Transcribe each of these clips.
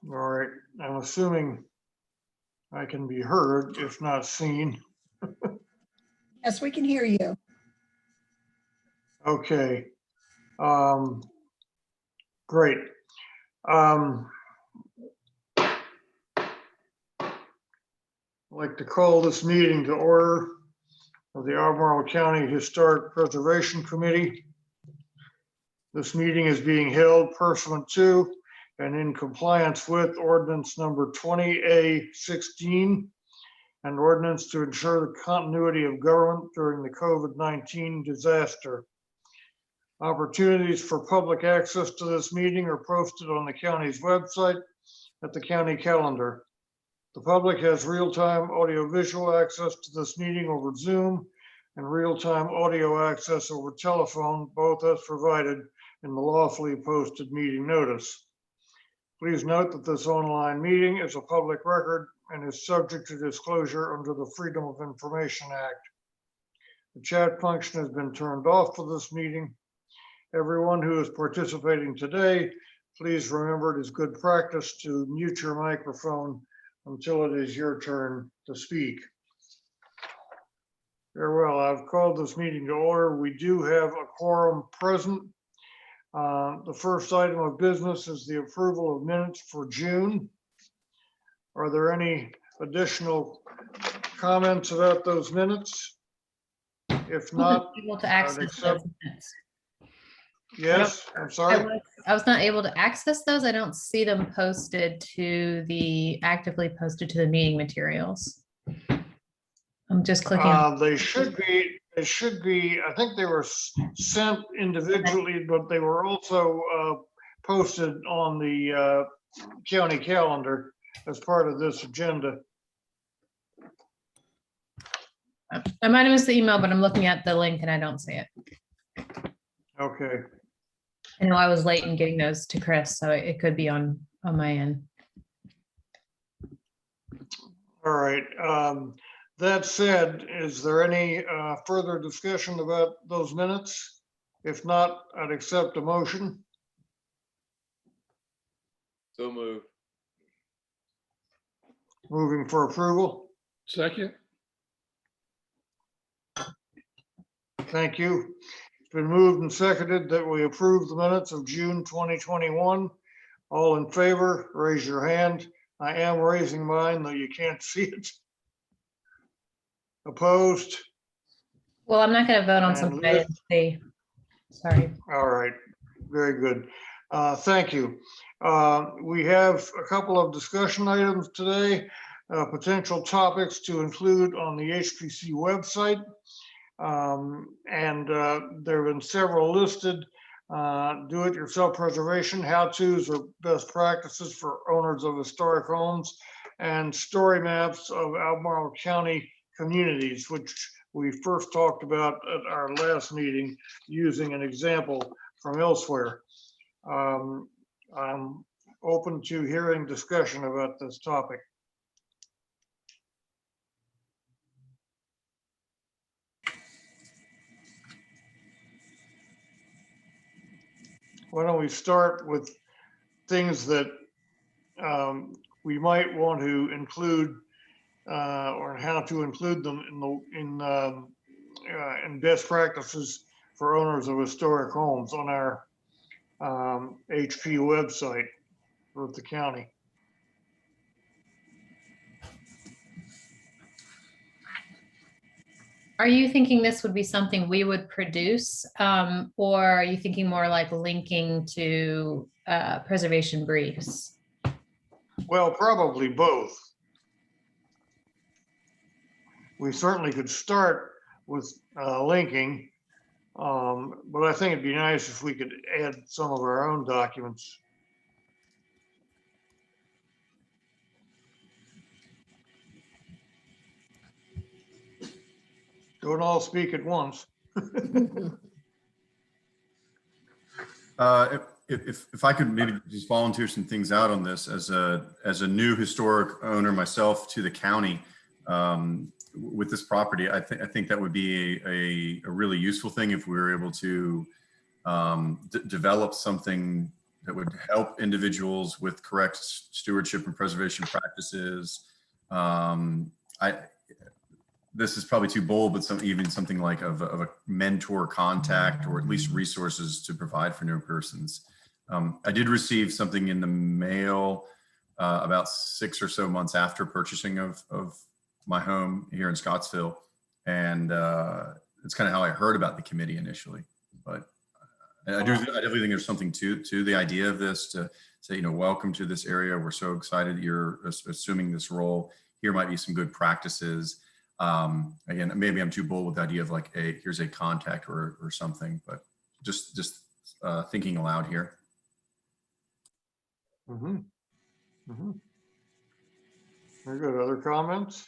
All right, I'm assuming I can be heard, if not seen. Yes, we can hear you. Okay. Great. I'd like to call this meeting to order of the Albemarle County Historic Preservation Committee. This meeting is being held pursuant to and in compliance with ordinance number 20A16, an ordinance to ensure the continuity of government during the COVID-19 disaster. Opportunities for public access to this meeting are posted on the county's website at the county calendar. The public has real-time audio-visual access to this meeting over Zoom and real-time audio access over telephone, both as provided in the lawfully posted meeting notice. Please note that this online meeting is a public record and is subject to disclosure under the Freedom of Information Act. The chat function has been turned off for this meeting. Everyone who is participating today, please remember it is good practice to mute your microphone until it is your turn to speak. Very well, I've called this meeting to order. We do have a quorum present. The first item of business is the approval of minutes for June. Are there any additional comments about those minutes? If not, able to I would access accept. those minutes. Yes, I'm sorry. I was not able to access those. I don't see them posted to the actively posted to the meeting materials. I'm just clicking. They should be. They should be. I think they were sent individually, but they were also posted on the county calendar as part of this agenda. I might have missed the email, but I'm looking at the link and I don't see it. Okay. I know I was late in getting those to Chris, so it could be on my end. All right. That said, is there any further discussion about those minutes? If not, I'd accept a motion. So moved. Moving for approval. Second. Thank you. It's been moved and seconded that we approve the minutes of June 2021. All in favor, raise your hand. I am raising mine, though you can't see it. Opposed? Well, I'm not going to vote on And something I didn't see. Sorry. All right, very good. Thank you. We have a couple of discussion items today, potential topics to include on the HPC website. There have been several listed, do-it-yourself preservation, how-tos or best practices for owners of historic homes, and story maps of Albemarle County communities, which we first talked about at our last meeting using an example from elsewhere. I'm open to hearing discussion about this topic. Why don't we start with things that we might want to include or how to include them in best practices for owners of historic homes on our HP website for the county. Are you thinking this would be something we would produce, or are you thinking more like linking to preservation briefs? Well, probably both. We certainly could start with linking, but I think it'd be nice if we could add some of our own documents. Don't all speak at once. if I could maybe just volunteer some things out on this as a new historic owner myself to the county, with this property, I think that would be a really useful thing if we were able to develop something that would help individuals with correct stewardship and preservation practices. This is probably too bold, but even something like of a mentor contact, or at least resources to provide for new persons. I did receive something in the mail about 6 or so months after purchasing of my home here in Scottsville. And it's kind of how I heard about the committee initially. But I definitely think there's something to the idea of this, to say, welcome to this area. We're so excited you're assuming this role. Here might be some good practices. Again, maybe I'm too bold with the idea of like, here's a contact or something, but just thinking aloud here. Mhm. Mhm. Very good. Other comments?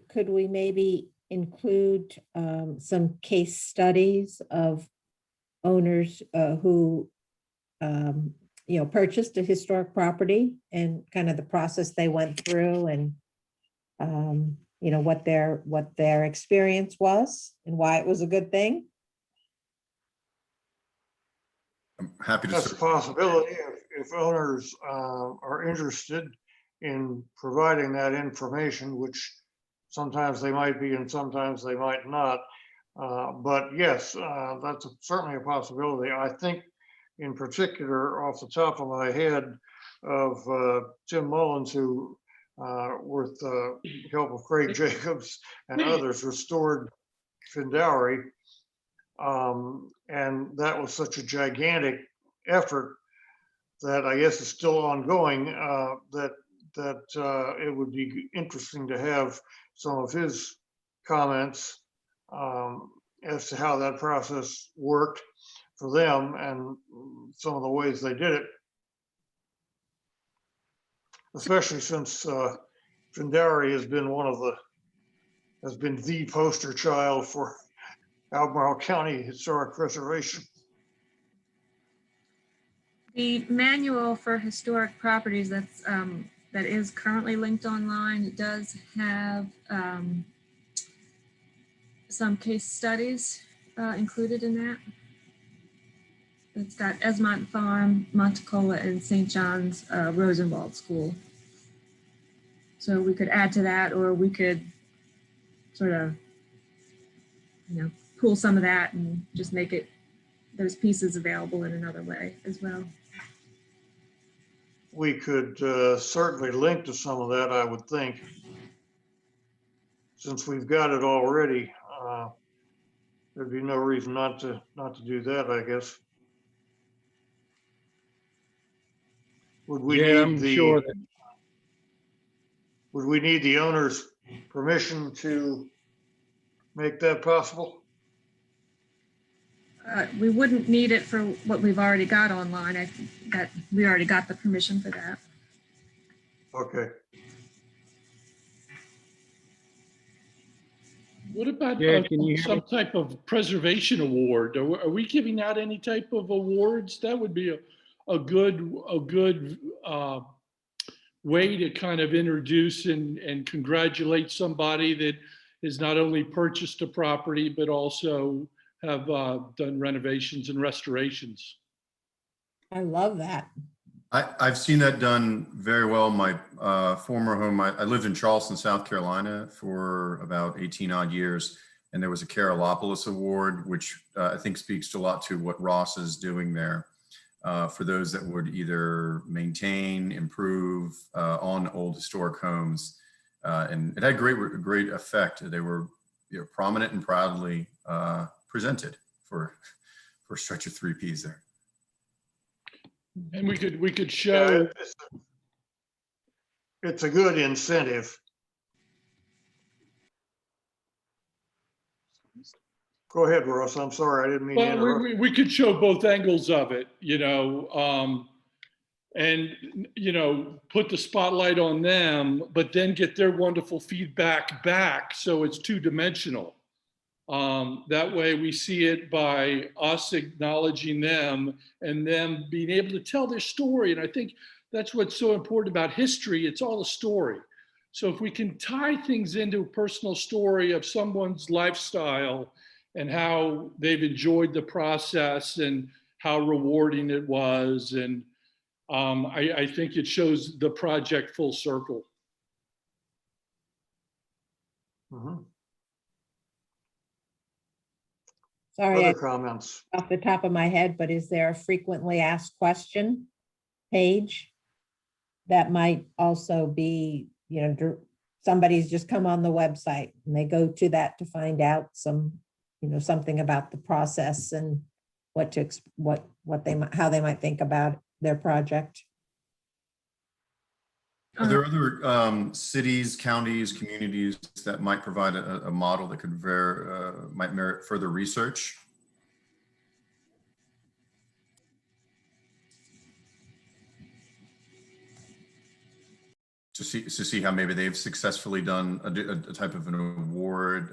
Could we maybe include some case studies of owners who, purchased a historic property and kind of the process they went through, and what their experience was and why it was a good thing? I'm happy to That's a serve. possibility if owners are interested in providing that information, which sometimes they might be and sometimes they might not. But yes, that's certainly a possibility. I think in particular, off the top of my head, of Tim Mullins, who with the help of Craig Jacobs and others, restored Findowry. And that was such a gigantic effort that I guess is still ongoing, that it would be interesting to have some of his comments as to how that process worked for them and some of the ways they did it. Especially since Findowry has been the poster child for Albemarle County Historic Preservation. The manual for historic properties that is currently linked online, it does have some case studies included in that. It's got Esmont Farm, Monticola, and St. John's Rosenwald School. So we could add to that, or we could sort of, pull some of that and just make those pieces available in another way as well. We could certainly link to some of that, I would think. Since we've got it already, there'd be no reason not to do that, I guess. Would we need would we need the owner's permission to make that possible? We wouldn't need it for what we've already got online. I think that we already got the permission for that. Okay. What about Yeah, can you hear some me? type of preservation award? Are we giving out any type of awards? That would be a good way to kind of introduce and congratulate somebody that has not only purchased a property, but also have done renovations and restorations. I love that. I've seen that done very well. My former home, I lived in Charleston, South Carolina for about 18 odd years. And there was a Carolopolis Award, which I think speaks a lot to what Ross is doing there for those that would either maintain, improve on old historic homes. And it had great effect. They were prominent and proudly presented for a stretch of 3 Ps there. And we could show. Yeah, it's a good incentive. Go ahead, Ross. I'm sorry, I didn't mean to Well, interrupt. we could show both angles of it, and put the spotlight on them, but then get their wonderful feedback back, so it's 2-dimensional. That way we see it by us acknowledging them and them being able to tell their story. And I think that's what's so important about history. It's all a story. So if we can tie things into a personal story of someone's lifestyle and how they've enjoyed the process and how rewarding it was, and I think it shows the project full circle. Mhm. Sorry, Other comments? off the top of my head, but is there a frequently asked question page that might also be, somebody's just come on the website and they go to that to find out something about the process and how they might think about their project? Are there other cities, counties, communities that might provide a model that could might merit further research? To see how maybe they've successfully done a type of an award.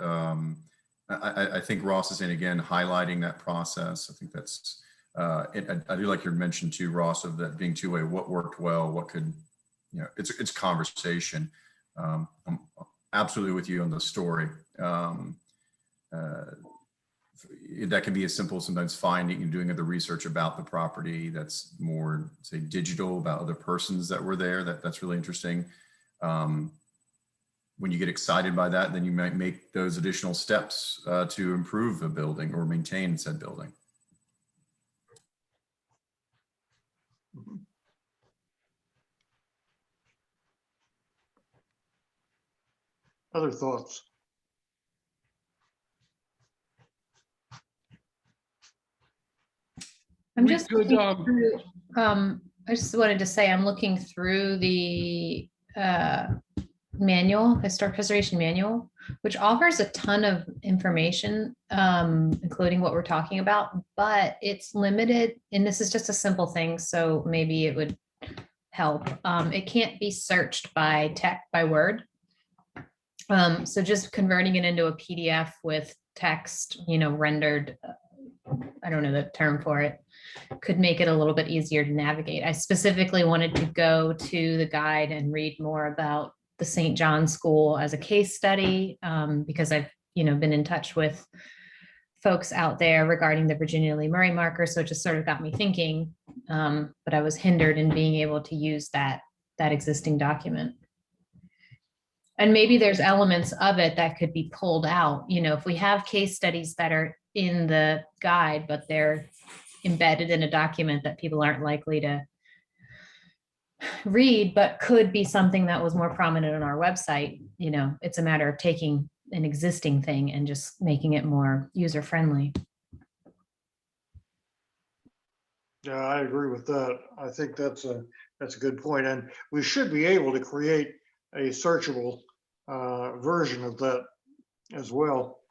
I think Ross is saying, again, highlighting that process. I think that's, I do like your mention too, Ross, of that being two-way, what worked well, what could, it's conversation. I'm absolutely with you on the story. That can be as simple as sometimes finding and doing other research about the property that's more, say, digital, about other persons that were there. That's really interesting. When you get excited by that, then you might make those additional steps to improve a building or maintain said building. Other thoughts? I'm We just could, looking through, I just wanted to say, I'm looking through the manual, historic preservation manual, which offers a ton of information, including what we're talking about, but it's limited, and this is just a simple thing, so maybe it would help. It can't be searched by word. So just converting it into a PDF with text, rendered, I don't know the term for it, could make it a little bit easier to navigate. I specifically wanted to go to the guide and read more about the St. John School as a case study, because I've, been in touch with folks out there regarding the Virginia Lee Murray marker. So it just sort of got me thinking, but I was hindered in being able to use that existing document. And maybe there's elements of it that could be pulled out. If we have case studies that are in the guide, but they're embedded in a document that people aren't likely to read, but could be something that was more prominent on our website, it's a matter of taking an existing thing and just making it more user-friendly. Yeah, I agree with that. I think that's a good point. And we should be able to create a searchable version of that as well.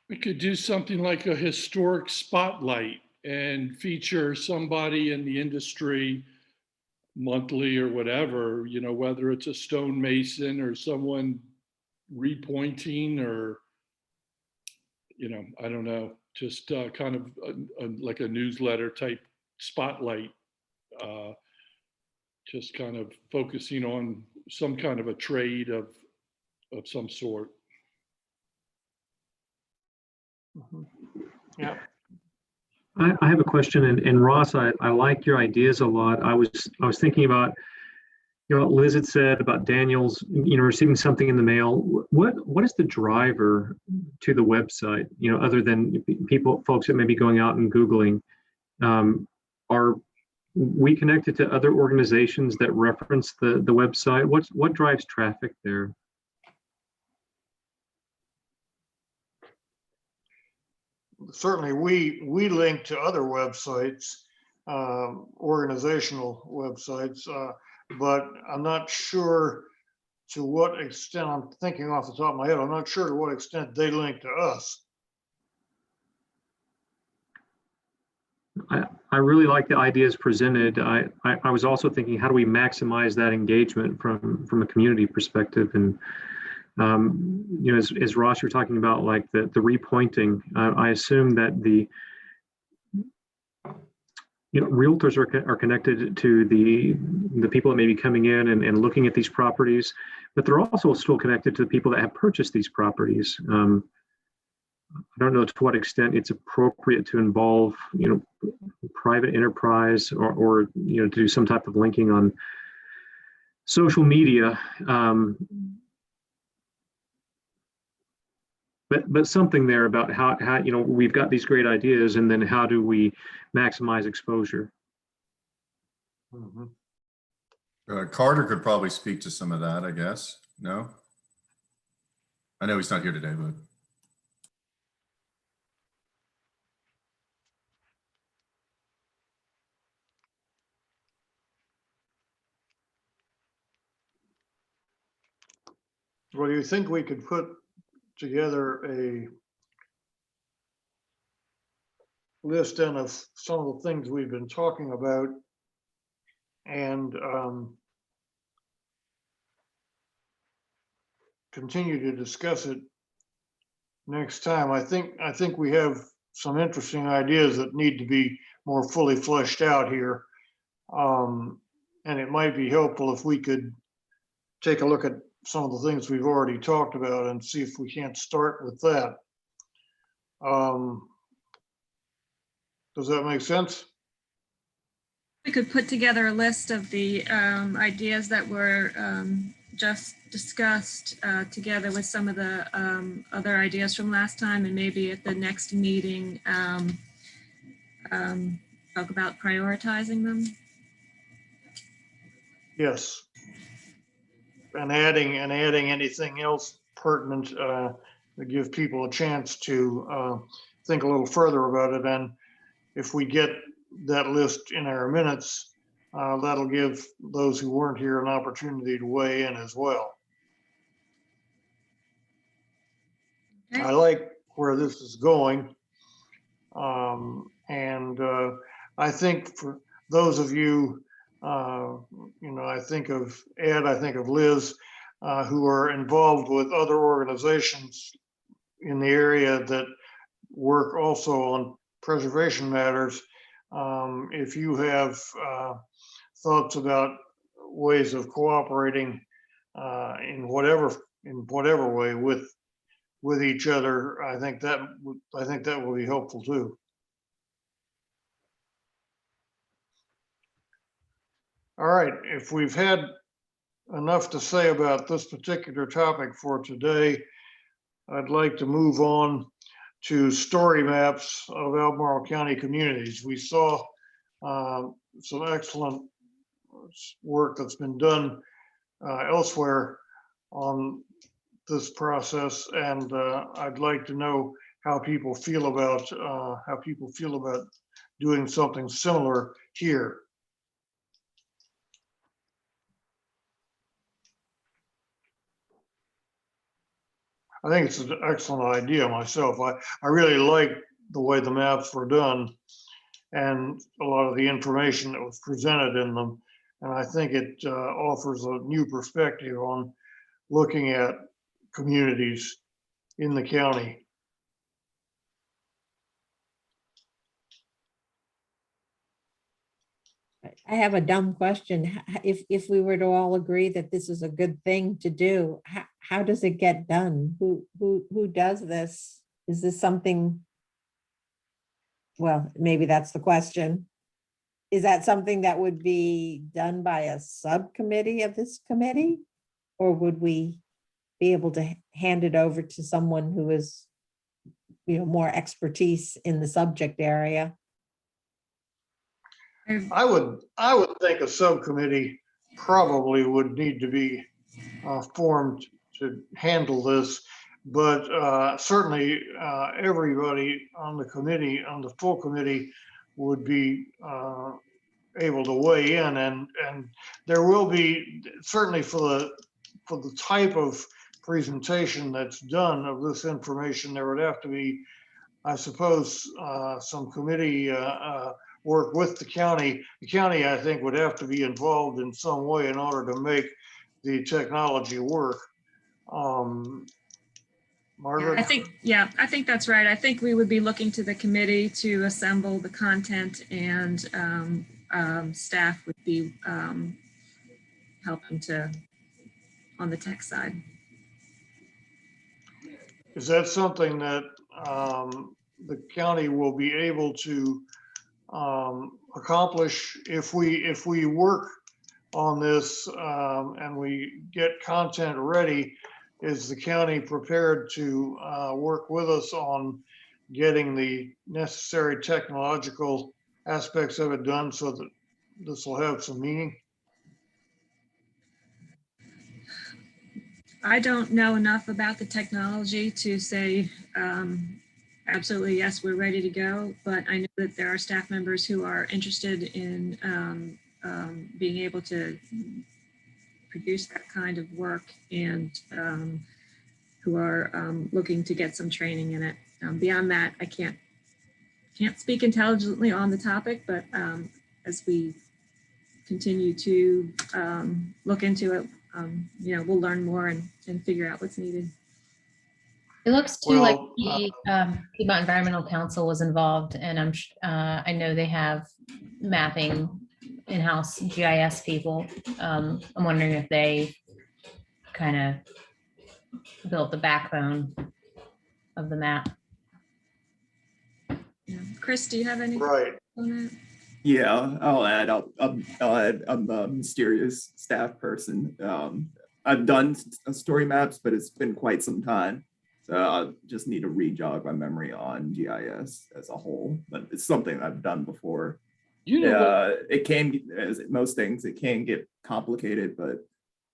We could do something like a historic spotlight and feature somebody in the industry monthly or whatever, whether it's a stonemason or someone repointing or, I don't know, just kind of like a newsletter type spotlight, just kind of focusing on some kind of a trade of some sort. Yeah. I have a question, and Ross, I like your ideas a lot. I was thinking about, what Liz had said about Daniel's, receiving something in the mail. What is the driver to the website? Other than folks that may be going out and Googling, are we connected to other organizations that reference the website? What drives traffic there? Certainly, we link to other websites, organizational websites, but I'm not sure to what extent, I'm thinking off the top of my head, I'm not sure to what extent they link to us. I really like the ideas presented. I was also thinking, how do we maximize that engagement from a community perspective? And You know, as Ross, you're talking about like the repointing, I assume that the, you know, realtors are connected to the people that may be coming in and looking at these properties, but they're also still connected to the people that have purchased these properties. I don't know to what extent it's appropriate to involve, you know, private enterprise or you know, to do some type of linking on social media. But something there about how, you know, we've got these great ideas, and then how do we maximize exposure? Mhm. Carter could probably speak to some of that, I guess. No? I know he's not here today, but. Well, do you think we could put together a list then of some of the things we've been talking about and continue to discuss it next time? I think we have some interesting ideas that need to be more fully fleshed out here. And it might be helpful if we could take a look at some of the things we've already talked about and see if we can't start with that. Does that make sense? We could put together a list of the ideas that were just discussed together with some of the other ideas from last time, and maybe at the next meeting talk about prioritizing them. Yes. And adding anything else pertinent to give people a chance to think a little further about it. And if we get that list in our minutes, that'll give those who weren't here an opportunity to weigh in as well. Okay. I like where this is going. And I think for those of you, you know, I think of Ed, I think of Liz, who are involved with other organizations in the area that work also on preservation matters. If you have thoughts about ways of cooperating in whatever way with each other, I think that will be helpful too. All right, if we've had enough to say about this particular topic for today, I'd like to move on to story maps of Albemarle County communities. We saw some excellent work that's been done elsewhere on this process, and I'd like to know how people feel about doing something similar here. I think it's an excellent idea myself. I really like the way the maps were done and a lot of the information that was presented in them. And I think it offers a new perspective on looking at communities in the county. I have a dumb question. If we were to all agree that this is a good thing to do, how does it get done? Who does this? Is this something? Well, maybe that's the question. Is that something that would be done by a subcommittee of this committee? Or would we be able to hand it over to someone who is, you know, more expertise in the subject area? I would think a subcommittee probably would need to be formed to handle this, but certainly everybody on the committee, on the full committee, would be able to weigh in, and there will be certainly for the type of presentation that's done of this information, there would have to be, I suppose, some committee work with the county. The county, I think, would have to be involved in some way in order to make the technology work. Margaret? I think that's right. I think we would be looking to the committee to assemble the content, and staff would be helping to on the tech side. Is that something that the county will be able to accomplish if we work on this and we get content ready? Is the county prepared to work with us on getting the necessary technological aspects of it done so that this will have some meaning? I don't know enough about the technology to say absolutely yes, we're ready to go, but I know that there are staff members who are interested in being able to produce that kind of work, and who are looking to get some training in it. Beyond that, I can't speak intelligently on the topic, but as we continue to look into it, we'll learn more and figure out what's needed. It looks too like Well, the Piedmont Environmental Council was involved, and I know they have mapping in-house GIS people. I'm wondering if they kind of built the backbone of the map. Yeah. Chris, do you have any right. on that? Yeah, I'll add. I'll add. I'm a mysterious staff person. I've done story maps, but it's been quite some time. So I just need to re-jog my memory on GIS as a whole. But it's something I've done before. You know, It can, as most things, it can get complicated, but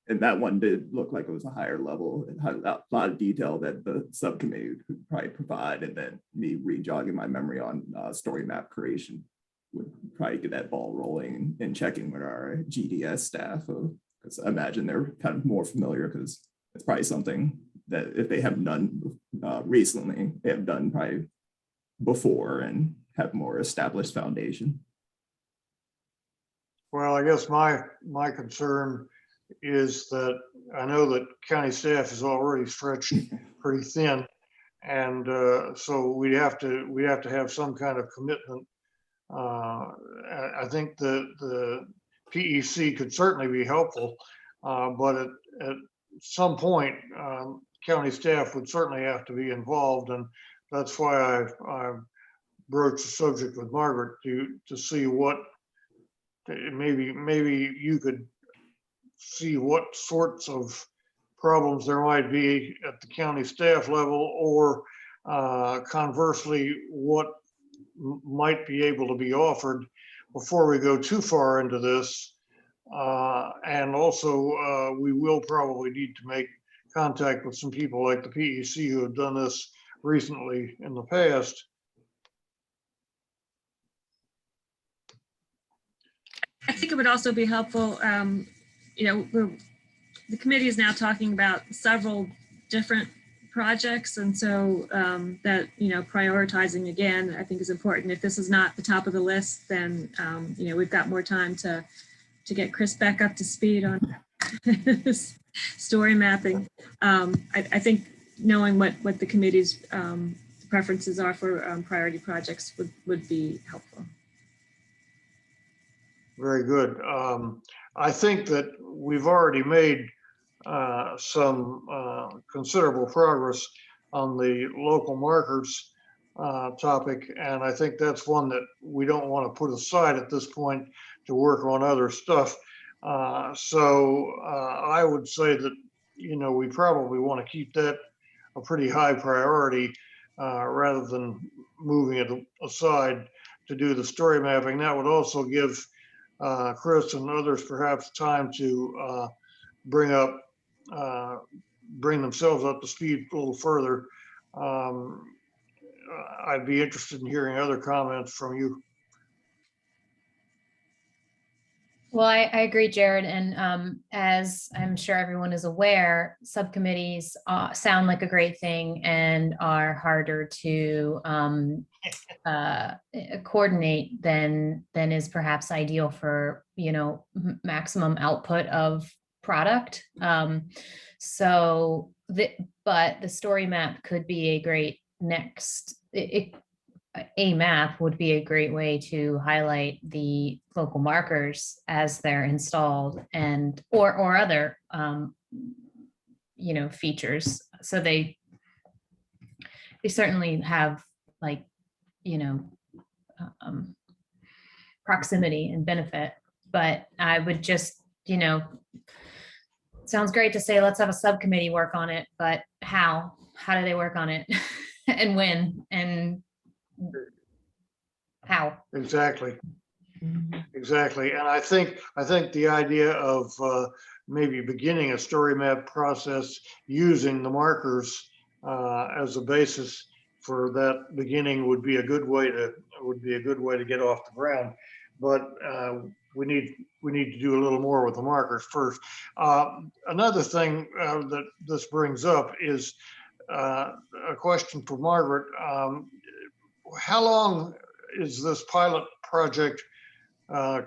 and that one did look like it was a higher level. It had a lot of detail that the subcommittee could probably provide, and then me re-jogging my memory on story map creation would probably get that ball rolling and checking with our GDS staff, because I imagine they're kind of more familiar, because it's probably something that if they haven't done recently, they have done probably before and have more established foundation. Well, I guess my concern is that I know that county staff is already stretched pretty thin, and so we have to have some kind of commitment. I think the PEC could certainly be helpful, but at some point, county staff would certainly have to be involved, and that's why I broached the subject with Margaret to see what maybe you could see what sorts of problems there might be at the county staff level, or conversely, what might be able to be offered before we go too far into this. And also, we will probably need to make contact with some people like the PEC who have done this recently in the past. I think it would also be helpful, the committee is now talking about several different projects, and so that prioritizing again I think is important. If this is not the top of the list, then we've got more time to get Chris back up to speed on story mapping. I think knowing what the committee's preferences are for priority projects would be helpful. Very good. I think that we've already made some considerable progress on the local markers topic, and I think that's one that we don't want to put aside at this point to work on other stuff. So I would say that we probably want to keep that a pretty high priority rather than moving it aside to do the story mapping. That would also give Chris and others perhaps time to bring themselves up to speed a little further. I'd be interested in hearing other comments from you. Well, I agree, Jared. And as I'm sure everyone is aware, subcommittees sound like a great thing and are harder to coordinate than is perhaps ideal for, maximum output of product. So but the story map could be a great next, a map would be a great way to highlight the local markers as they're installed and, or other, features. So they certainly have like, proximity and benefit, but I would just, sounds great to say, let's have a subcommittee work on it, but how do they work on it? And when, and how? Exactly. Exactly. And I think the idea of maybe beginning a story map process using the markers as a basis for that beginning would be a good way to get off the ground. But we need to do a little more with the markers first. Another thing that this brings up is a question for Margaret. How long is this pilot project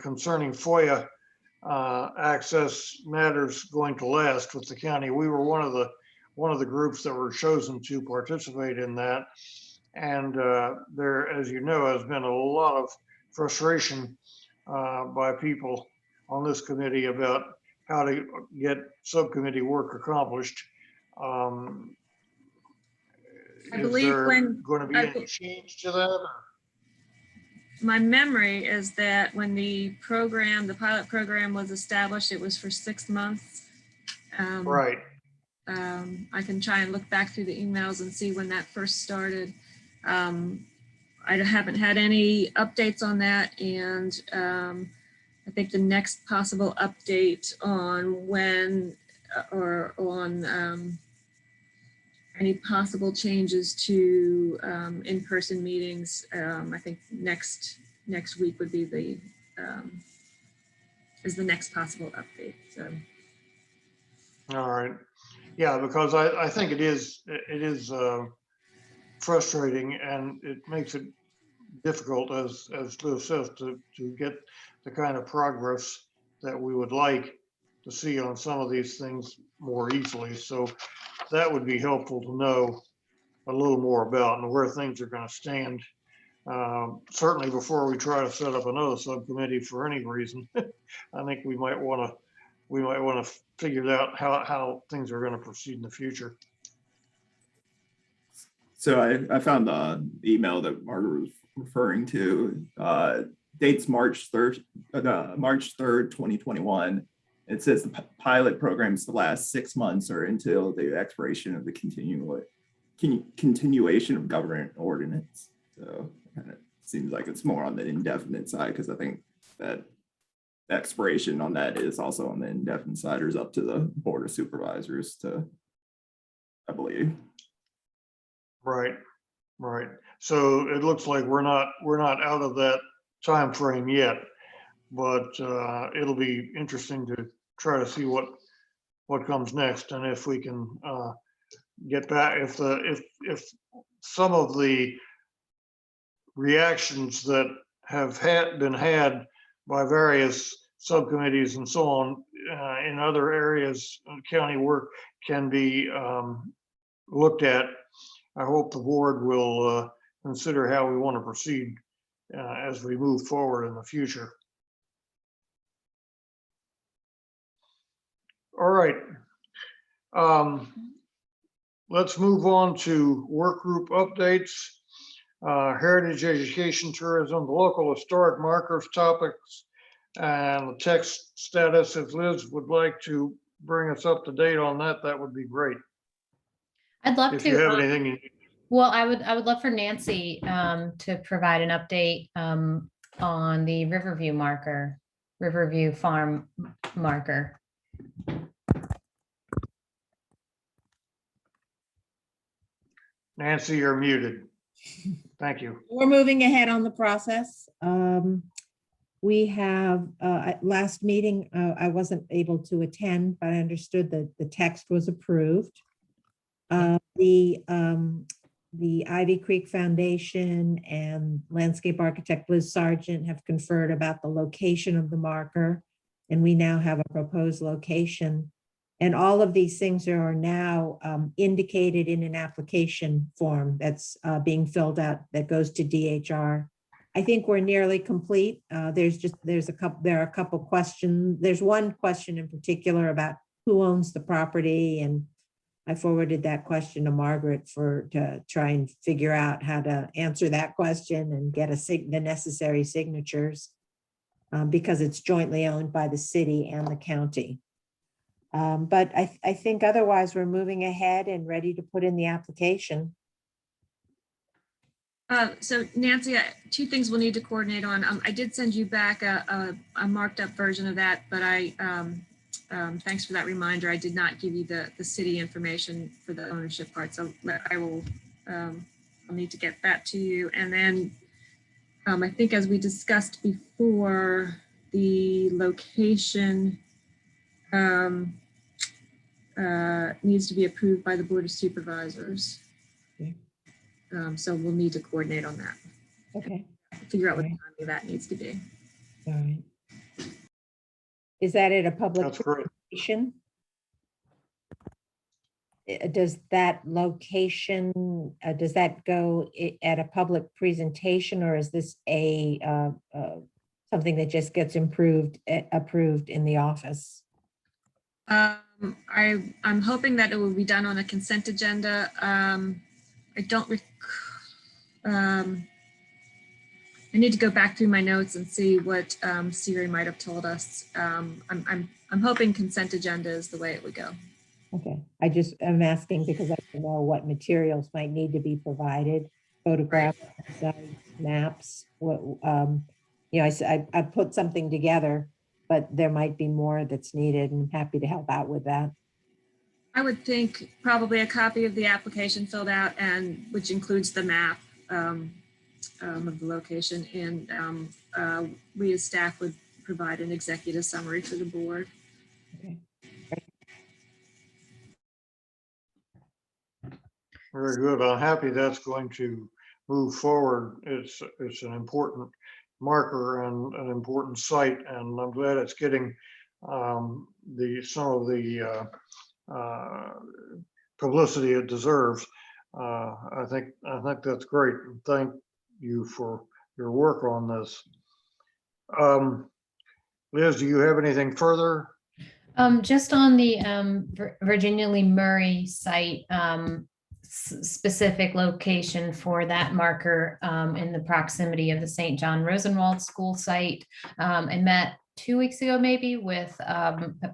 concerning FOIA access matters going to last with the county? We were one of the groups that were chosen to participate in that, and there, as you know, has been a lot of frustration by people on this committee about how to get subcommittee work accomplished. I Is believe there when going to be any change to that? Or? my memory is that when the pilot program was established, it was for 6 months. Right. I can try and look back through the emails and see when that first started. I haven't had any updates on that, and I think the next possible update on when or on any possible changes to in-person meetings, I think next week would be the next possible update. So. All right. Yeah, because I think it is frustrating, and it makes it difficult, as Liv says, to get the kind of progress that we would like to see on some of these things more easily. So that would be helpful to know a little more about and where things are going to stand. Certainly before we try to set up another subcommittee for any reason. I think we might want to figure out how things are going to proceed in the future. So I found the email that Margaret was referring to. Dates March 3rd, 2021. It says the pilot programs to last 6 months or until the expiration of the continuation of government ordinance. So it kind of seems like it's more on the indefinite side, because I think that the expiration on that is also on the indefinite side, or is up to the board of supervisors to, I believe. Right. So it looks like we're not out of that time frame yet, but it'll be interesting to try to see what comes next, and if we can get back, if some of the reactions that have been had by various subcommittees and so on in other areas of county work can be looked at. I hope the board will consider how we want to proceed as we move forward in the future. All right. Let's move on to work group updates. Heritage, education, tourism, the local historic markers topics, and the text status. If Liz would like to bring us up to date on that, that would be great. I'd love If to. you have anything you Well, I would love for Nancy to provide an update on the Riverview Farm marker. Nancy, you're muted. Thank you. We're moving ahead on the process. We have, at last meeting, I wasn't able to attend, but I understood that the text was approved. The Ivy Creek Foundation and landscape architect Liz Sargent have conferred about the location of the marker, and we now have a proposed location And all of these things are now indicated in an application form that's being filled out that goes to DHR. I think we're nearly complete. There are a couple questions. There's one question in particular about who owns the property, and I forwarded that question to Margaret to try and figure out how to answer that question and get the necessary signatures because it's jointly owned by the city and the county. But I think otherwise we're moving ahead and ready to put in the application. So Nancy, two things we'll need to coordinate on. I did send you back a marked up version of that, but thanks for that reminder. I did not give you the city information for the ownership part, so I'll need to get that to you. And then I think as we discussed before, the location needs to be approved by the Board of Supervisors. Okay. So we'll need to coordinate on that. Okay. Figure out what Alright. time that needs to be. All right. Is that at a public That's great. location? Does that location, does that go at a public presentation, or is this something that just gets approved in the office? I'm hoping that it will be done on a consent agenda. I don't I need to go back through my notes and see what Siri might have told us. I'm hoping consent agenda is the way it would go. Okay, I'm asking because I don't know what materials might need to be provided, photographs, maps, what, I put something together, but there might be more that's needed, and I'm happy to help out with that. I would think probably a copy of the application filled out, and which includes the map of the location, and we as staff would provide an executive summary for the board. Okay. Very good. I'm happy that's going to move forward. It's an important marker and an important site, and I'm glad it's getting some of the publicity it deserves. I think that's great. Thank you for your work on this. Liz, do you have anything further? Just on the Virginia Lee Murray site, specific location for that marker in the proximity of the St. John Rosenwald School site. I met 2 weeks ago, maybe, with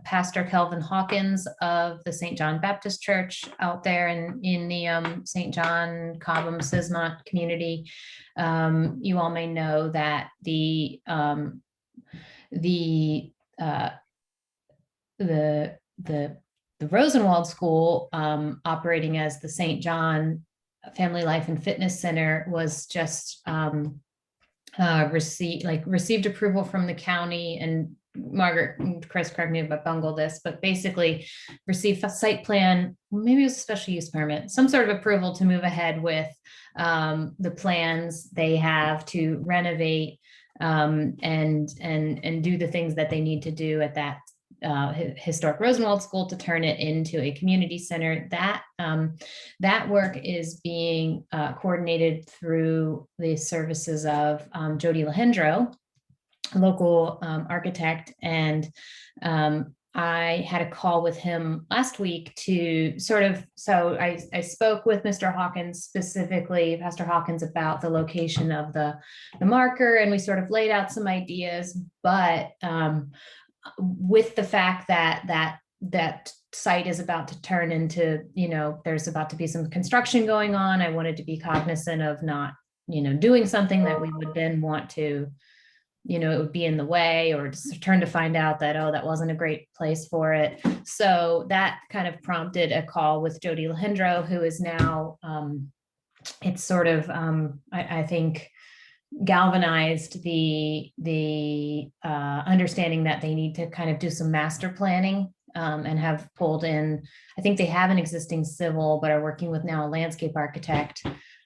Pastor Kelvin Hawkins of the St. John Baptist Church out there in the St. John Cobham Sismont community. You all may know that the Rosenwald School, operating as the St. John Family Life and Fitness Center, was just received approval from the county, and Margaret and Chris, correct me if I bungle this, but basically received a site plan, maybe it was a special use permit, some sort of approval to move ahead with the plans they have to renovate and do the things that they need to do at that historic Rosenwald School to turn it into a community center. That work is being coordinated through the services of Jody Lahendro, a local architect, and I had a call with him last week to I spoke with Mr. Hawkins, specifically Pastor Hawkins, about the location of the marker, and we sort of laid out some ideas, but with the fact that site is about to turn into, there's about to be some construction going on, I wanted to be cognizant of not, doing something that we would then want to, it would be in the way, or just turn to find out that, oh, that wasn't a great place for it. So that kind of prompted a call with Jody Lahendro, who is now, it's sort of, I think, galvanized the understanding that they need to kind of do some master planning, and have pulled in, I think they have an existing civil, but are working with now a landscape architect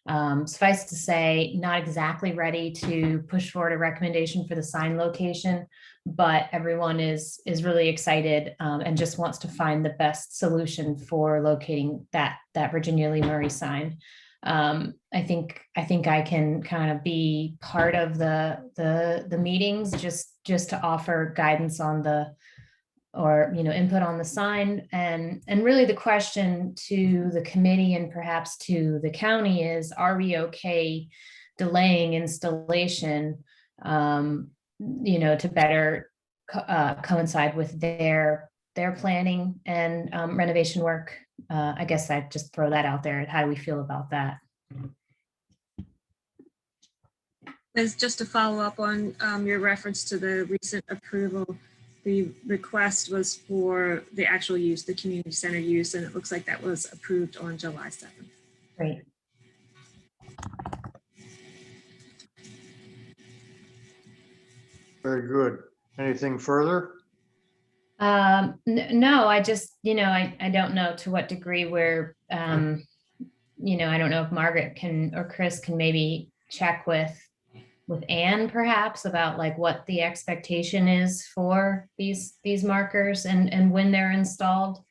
Suffice to say, not exactly ready to push forward a recommendation for the sign location, but everyone is really excited and just wants to find the best solution for locating that Virginia Lee Murray sign. I think I can kind of be part of the meetings just to offer guidance on input on the sign. And really the question to the committee and perhaps to the county is, are we okay delaying installation, to better coincide with their planning and renovation work? I guess I'd just throw that out there. How do we feel about that? As just to follow up on your reference to the recent approval, the request was for the actual use, the community center use, and it looks like that was approved on July 7th. Great. Very good. Anything further? No, I just, I don't know to what degree we're, I don't know if Margaret or Chris can maybe check with Anne perhaps about like what the expectation is for these markers and when they're installed.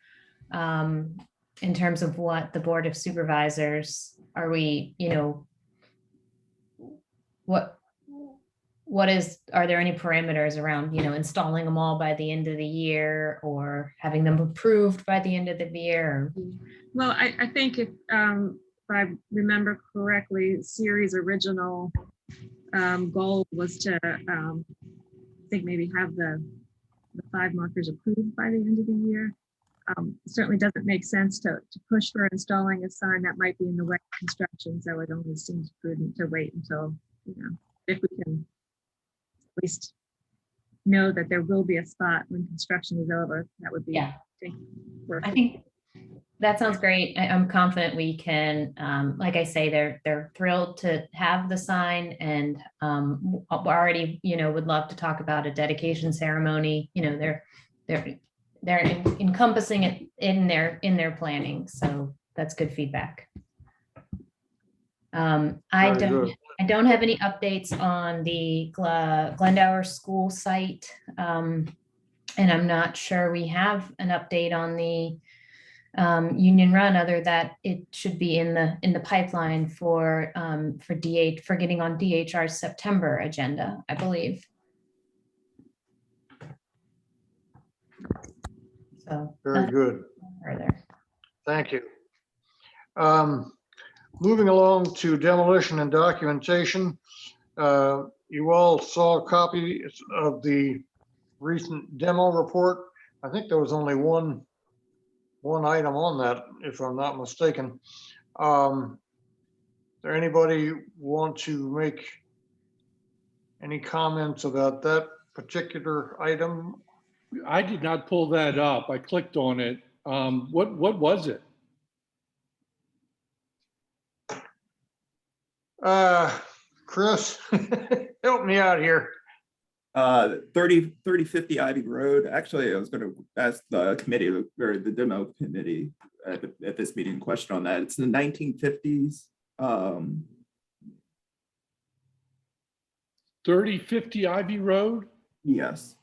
In terms of what the Board of Supervisors, are we, are there any parameters around, installing them all by the end of the year or having them approved by the end of the year? Well, I think if I remember correctly, Siri's original goal was to, I think maybe have the 5 markers approved by the end of the year. Certainly doesn't make sense to push for installing a sign that might be in the way of construction. So it only seems prudent to wait until, if we can at least know that there will be a spot when construction is over. That would be, Yeah. worth I it. think that sounds great. I'm confident we can, like I say, they're thrilled to have the sign and already, would love to talk about a dedication ceremony. They're encompassing it in their planning. So that's good feedback. I Very good. don't have any updates on the Glendower school site. And I'm not sure we have an update on the Union Run, other that it should be in the pipeline for getting on DHR's September agenda, I believe. So Very good. further. Thank you. Moving along to demolition and documentation. You all saw a copy of the recent demo report. I think there was only one item on that, if I'm not mistaken. There anybody want to make any comments about that particular item? I did not pull that up. I clicked on it. What was it? Chris, help me out here. 3050 Ivy Road. Actually, I was going to ask the committee or the demo committee at this meeting question on that. It's the 1950s. 3050 Ivy Road? Yes.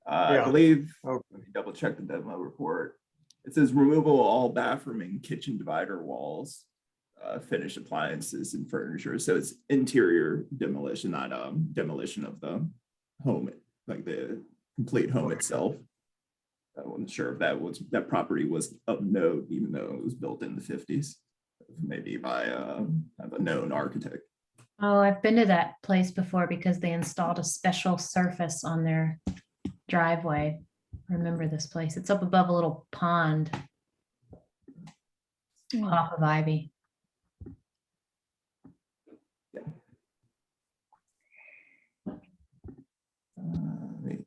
Yeah. I believe, Okay. let me double check the demo report. It says removal of all bathroom and kitchen divider walls, finished appliances and furniture. So it's interior demolition, not demolition of the home, like the complete home itself. I wasn't sure if that property was of note, even though it was built in the 50s, maybe by a known architect. Oh, I've been to that place before because they installed a special surface on their driveway. I remember this place. It's up above a little pond off of Ivy.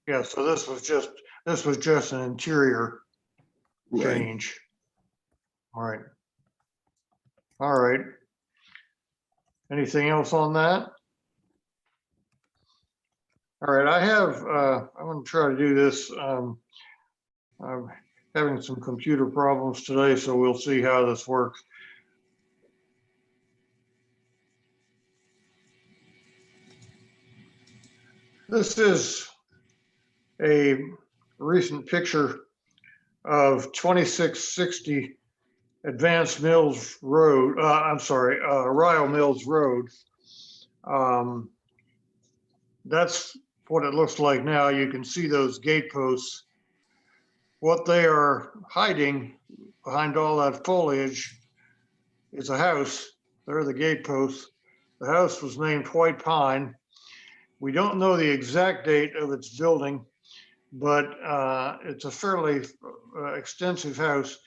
Yeah, so this was just an interior Right. change. All right. All right. Anything else on that? All right, I'm going to try to do this. I'm having some computer problems today, so we'll see how this works. This is a recent picture of 2660 Advanced Mills Road, Ryle Mills Road. That's what it looks like now. You can see those gate posts. What they are hiding behind all that foliage is a house. There are the gate posts. The house was named White Pine. We don't know the exact date of its building, but it's a fairly extensive house.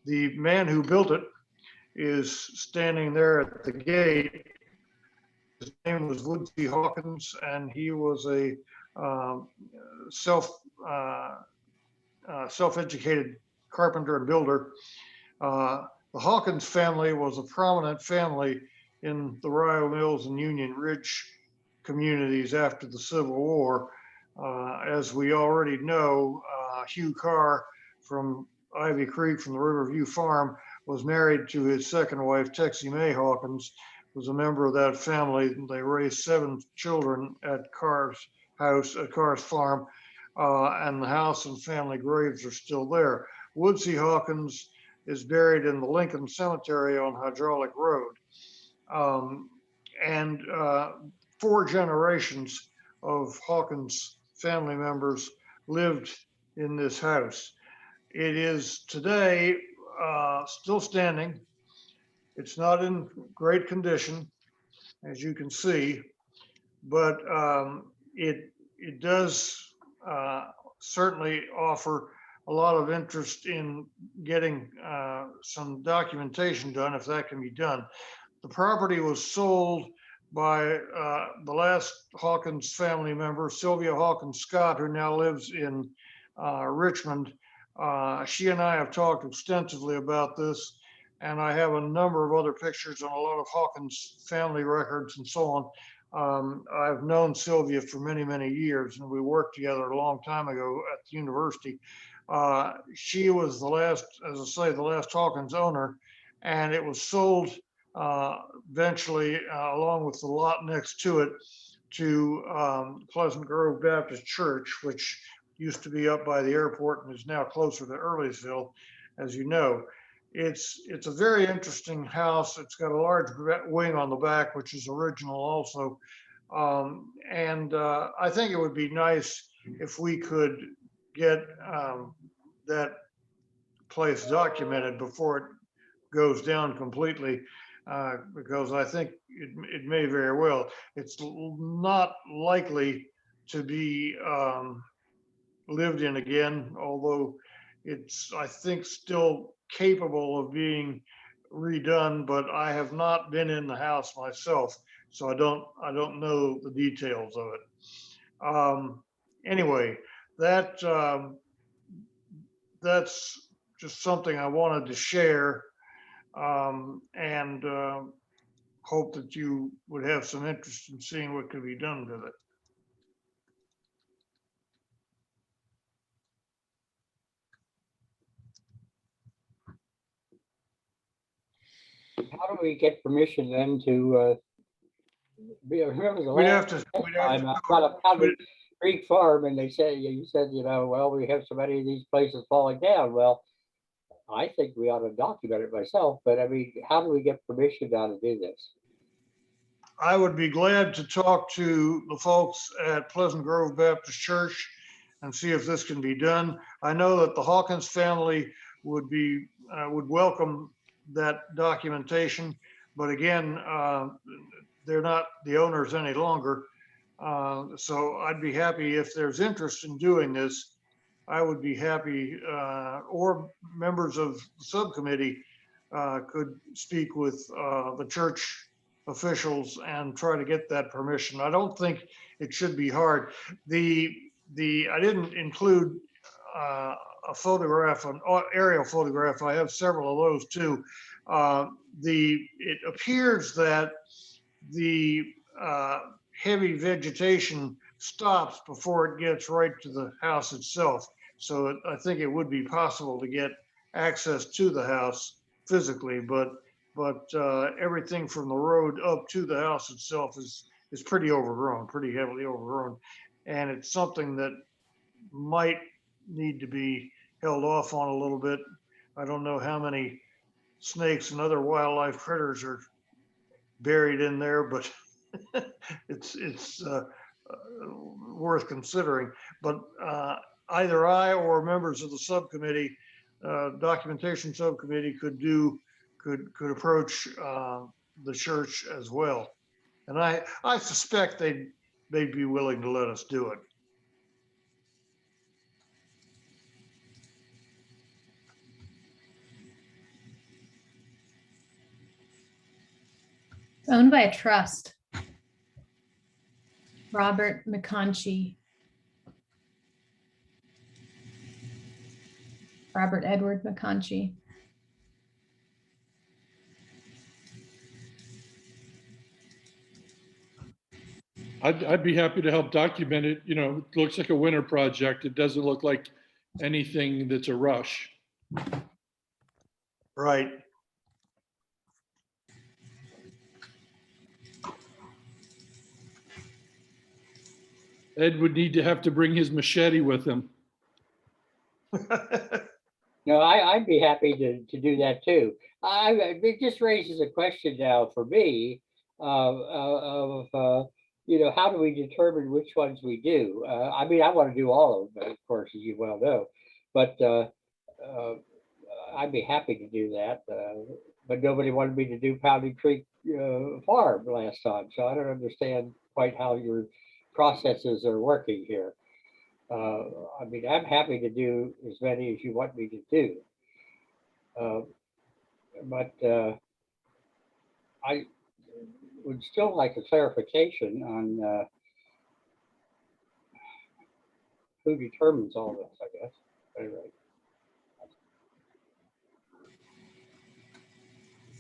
The man who built it is standing there at the gate. His name was Woodsy Hawkins, and he was a self self-educated carpenter and builder. The Hawkins family was a prominent family in the Ryle Mills and Union Ridge communities after the Civil War. As we already know, Hugh Carr from Ivy Creek from the Riverview Farm was married to his second wife, Texie Mae Hawkins, was a member of that family. They raised 7 children at Carr's house, at Carr's farm, and the house and family graves are still there. Woodsy Hawkins is buried in the Lincoln Cemetery on Hydraulic Road. And 4 generations of Hawkins family members lived in this house. It is today still standing. It's not in great condition, as you can see, but it does certainly offer a lot of interest in getting some documentation done, if that can be done. The property was sold by the last Hawkins family member, Sylvia Hawkins Scott, who now lives in Richmond. She and I have talked extensively about this, and I have a number of other pictures and a lot of Hawkins family records and so on. I've known Sylvia for many, many years, and we worked together a long time ago at the university. She was the last, as I say, the last Hawkins owner, and it was sold eventually, along with the lot next to it, to Pleasant Grove Baptist Church, which used to be up by the airport and is now closer to Earlysville, as you know. It's a very interesting house. It's got a large wing on the back, which is original also. I think it would be nice if we could get that place documented before it goes down completely, because I think it may very well. It's not likely to be lived in again, although it's, I think, still capable of being redone, but I have not been in the house myself, so I don't know the details of it. Anyway, that's just something I wanted to share, and hope that you would have some interest in seeing what could be done with it. How do we get permission then to remember the We'd last have to, time I got a Powder Creek farm and they say, you said, well, we have so many of these places falling down. Well, I think we ought to document it myself, but I mean, how do we get permission now to do this? I would be glad to talk to the folks at Pleasant Grove Baptist Church and see if this can be done. I know that the Hawkins family would welcome that documentation, but again, they're not the owners any longer. So I'd be happy if there's interest in doing this. I would be happy, or members of the subcommittee could speak with the church officials and try to get that permission. I don't think it should be hard. I didn't include a photograph, an aerial photograph. I have several of those too. It appears that the heavy vegetation stops before it gets right to the house itself. So I think it would be possible to get access to the house physically, but everything from the road up to the house itself is pretty overgrown, pretty heavily overgrown. and it's something that might need to be held off on a little bit. I don't know how many snakes and other wildlife critters are buried in there, but it's worth considering. But either I or members of the subcommittee, documentation subcommittee, could approach the church as well. And I suspect they'd be willing to let us do it. It's owned by a trust. Robert McConchie. Robert Edward McConchie. I'd be happy to help document it. You know, it looks like a winter project. It doesn't look like anything that's a rush. Right. Ed would need to have to bring his machete with him. No, I'd be happy to do that too. It just raises a question now for me of you know, how do we determine which ones we do? I mean, I want to do all of them, of course, as you well know, but I'd be happy to do that. But nobody wanted me to do Pounding Creek Farm last time, so I don't understand quite how your processes are working here. I mean, I'm happy to do as many as you want me to do. But I would still like a clarification on who determines all this, I guess. Anyway.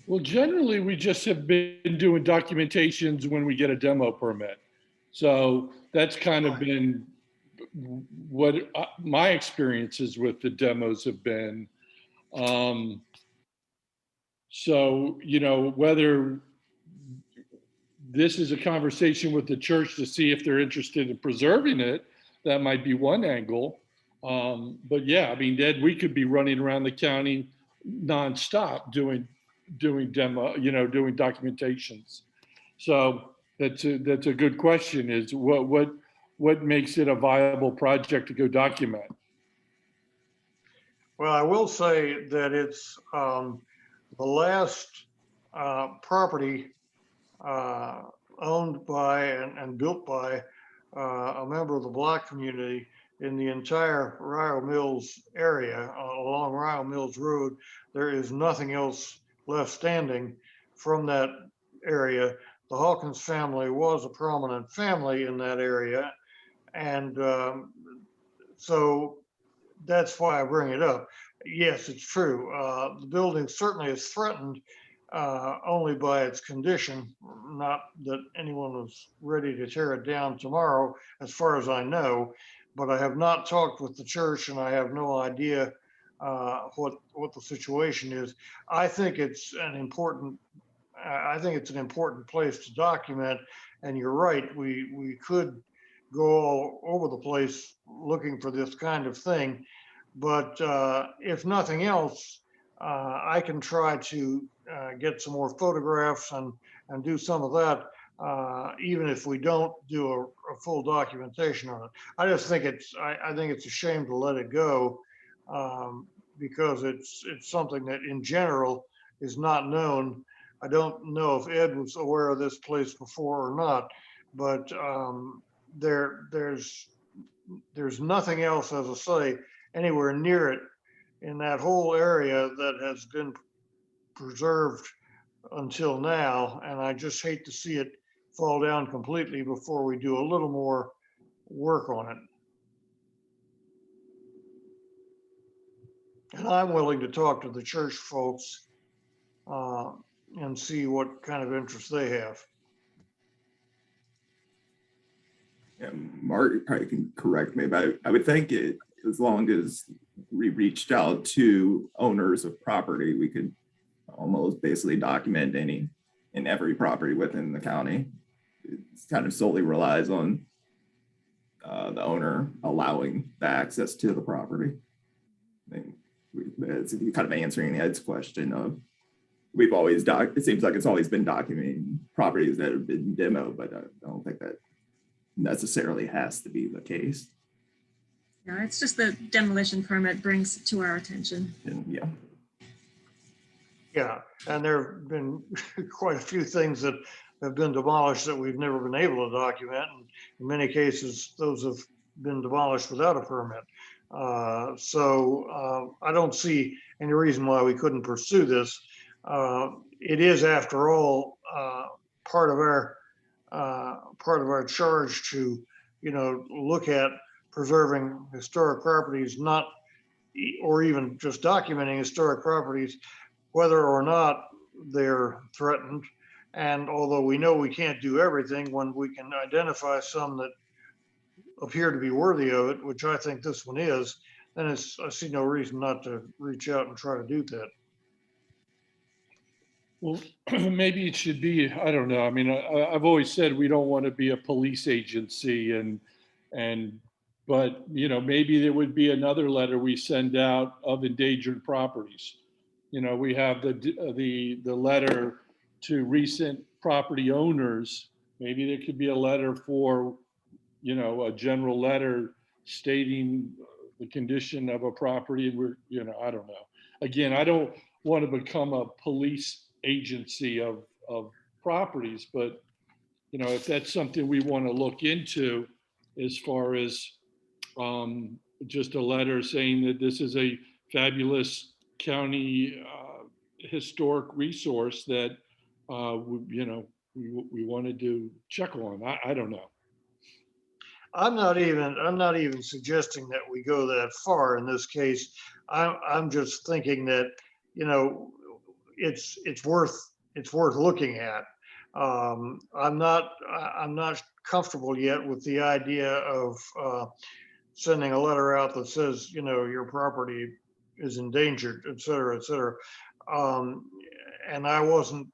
Well, generally, we just have been doing documentations when we get a demo permit. So that's kind of been what my experiences with the demos have been. So, you know, whether this is a conversation with the church to see if they're interested in preserving it, that might be one angle. But yeah, I mean, Ed, we could be running around the county nonstop doing demo, you know, doing documentations. So that's a good question, is what makes it a viable project to go document? Well, I will say that it's the last property owned by and built by a member of the Black community in the entire Rio Mills area, along Rio Mills Road. There is nothing else left standing from that area. The Hawkins family was a prominent family in that area. And so that's why I bring it up. Yes, it's true. The building certainly is threatened only by its condition, not that anyone was ready to tear it down tomorrow, as far as I know. But I have not talked with the church, and I have no idea what the situation is. I think it's an important place to document. And you're right, we could go all over the place looking for this kind of thing. But if nothing else, I can try to get some more photographs and do some of that, even if we don't do a full documentation on it. I just think I think it's a shame to let it go, because it's something that in general is not known. I don't know if Ed was aware of this place before or not, but there's nothing else, as I say, anywhere near it in that whole area that has been preserved until now. And I just hate to see it fall down completely before we do a little more work on it. And I'm willing to talk to the church folks and see what kind of interest they have. Yeah, Mark probably can correct me, but I would think as long as we reached out to owners of property, we could almost basically document any and every property within the county. It kind of solely relies on the owner allowing the access to the property. I think it's kind of answering Ed's question of, we've always it seems like it's always been documenting properties that have been demoed, but I don't think that necessarily has to be the case. Yeah, it's just the demolition permit brings to our attention. And yeah. Yeah, and there have been quite a few things that have been demolished that we've never been able to document. And in many cases, those have been demolished without a permit. So I don't see any reason why we couldn't pursue this. It is, after all, part of our charge to, look at preserving historic properties, not, or even just documenting historic properties, whether or not they're threatened. And although we know we can't do everything, when we can identify some that appear to be worthy of it, which I think this one is, then I see no reason not to reach out and try to do that. Well, maybe it should be, I don't know. I mean, I've always said we don't want to be a police agency but maybe there would be another letter we send out of endangered properties. We have the letter to recent property owners. Maybe there could be a letter for, a general letter stating the condition of a property. And I don't know. Again, I don't want to become a police agency of properties, but if that's something we want to look into, as far as just a letter saying that this is a fabulous county historic resource that we wanted to check on. I don't know. I'm not even suggesting that we go that far in this case. I'm just thinking that, it's worth looking at. I'm not comfortable yet with the idea of sending a letter out that says, your property is endangered, et cetera, et cetera. And I wasn't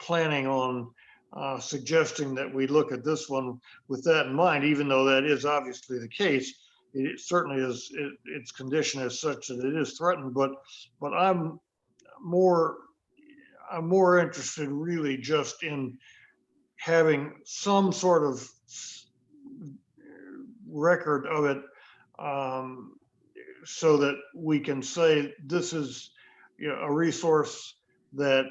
planning on suggesting that we look at this one with that in mind, even though that is obviously the case. It certainly is, its condition is such that it is threatened, but I'm more interested really just in having some sort of record of it, so that we can say this is a resource that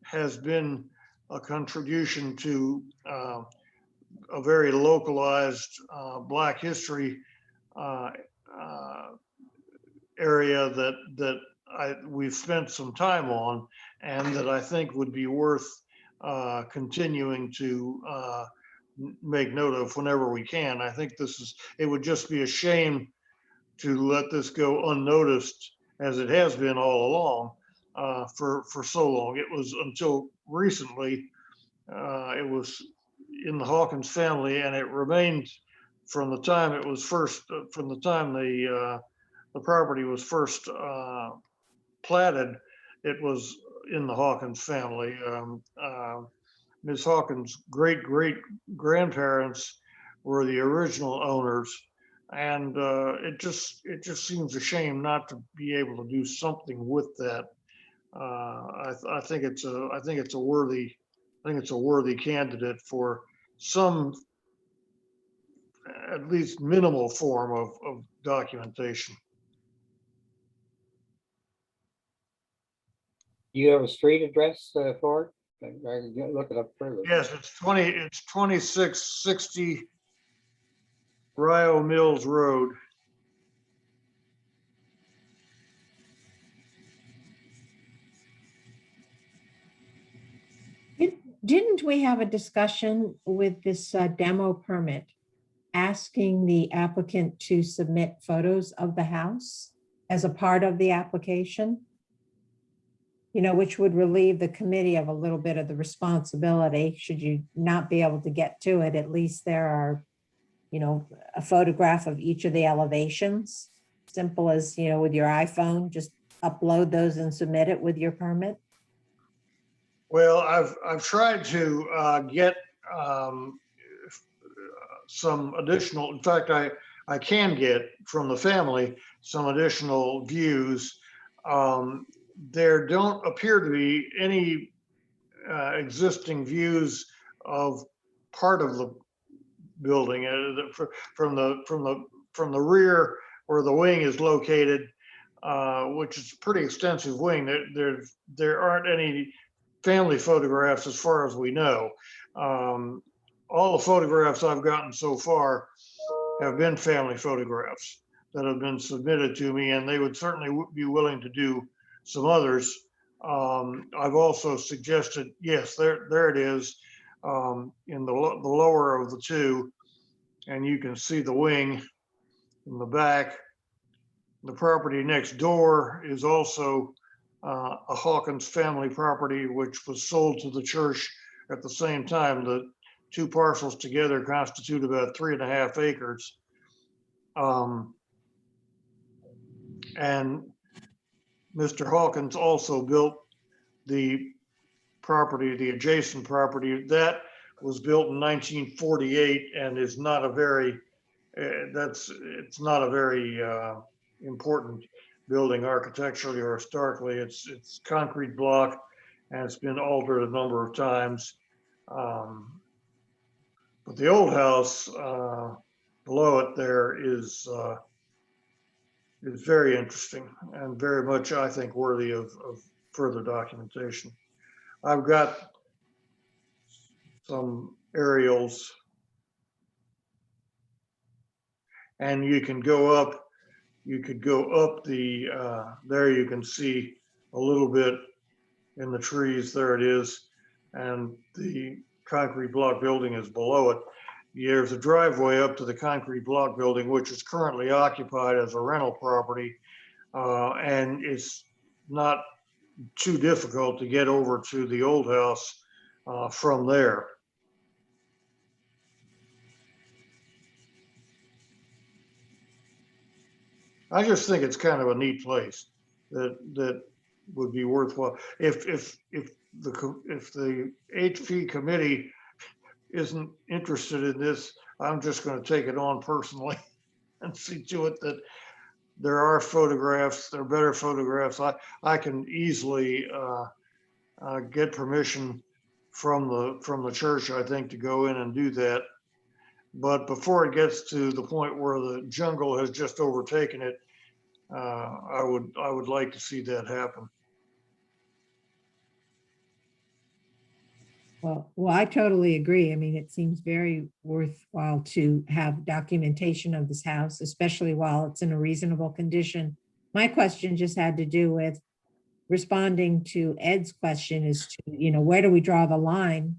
has been a contribution to a very localized Black history area that we've spent some time on, and that I think would be worth continuing to make note of whenever we can. I think it would just be a shame to let this go unnoticed, as it has been all along for so long. It was until recently, it was in the Hawkins family, and it remained from the time it was first, from the time the property was first platted. It was in the Hawkins family. Ms. Hawkins' great grandparents were the original owners, and it just seems a shame not to be able to do something with that. I think it's a worthy candidate for some, at least minimal form of documentation. Do you have a street address for it? I can look it up further. Yes, it's 2660 Rio Mills Road. Didn't we have a discussion with this demo permit asking the applicant to submit photos of the house as a part of the application? Which would relieve the committee of a little bit of the responsibility. Should you not be able to get to it, at least there are, a photograph of each of the elevations. Simple as, with your iPhone, just upload those and submit it with your permit. Well, I've tried to get some additional, in fact, I can get from the family some additional views. There don't appear to be any existing views of part of the building from the rear where the wing is located, which is a pretty extensive wing. There aren't any family photographs as far as we know. All the photographs I've gotten so far have been family photographs that have been submitted to me, and they would certainly be willing to do some others. I've also suggested, yes, there it is, in the lower of the two, and you can see the wing in the back. The property next door is also a Hawkins family property, which was sold to the church at the same time. The two parcels together constitute about 3.5 acres. And Mr. Hawkins also built the property, the adjacent property that was built in 1948 and is not a very, it's not a very important building architecturally or historically. It's concrete block and it's been altered a number of times. But the old house below it there is very interesting and very much, I think, worthy of further documentation. I've got some aerials, and you can go up. You could go up the. There you can see a little bit in the trees. There it is, and the concrete block building is below it. There's a driveway up to the concrete block building, which is currently occupied as a rental property, and it's not too difficult to get over to the old house from there. I just think it's kind of a neat place that would be worthwhile. If the HP committee isn't interested in this, I'm just going to take it on personally and see to it that there are photographs, there are better photographs. I can easily get permission from the church, I think, to go in and do that. But before it gets to the point where the jungle has just overtaken it, I would like to see that happen. Well, I totally agree. I mean, it seems very worthwhile to have documentation of this house, especially while it's in a reasonable condition. My question just had to do with responding to Ed's question as to, where do we draw the line,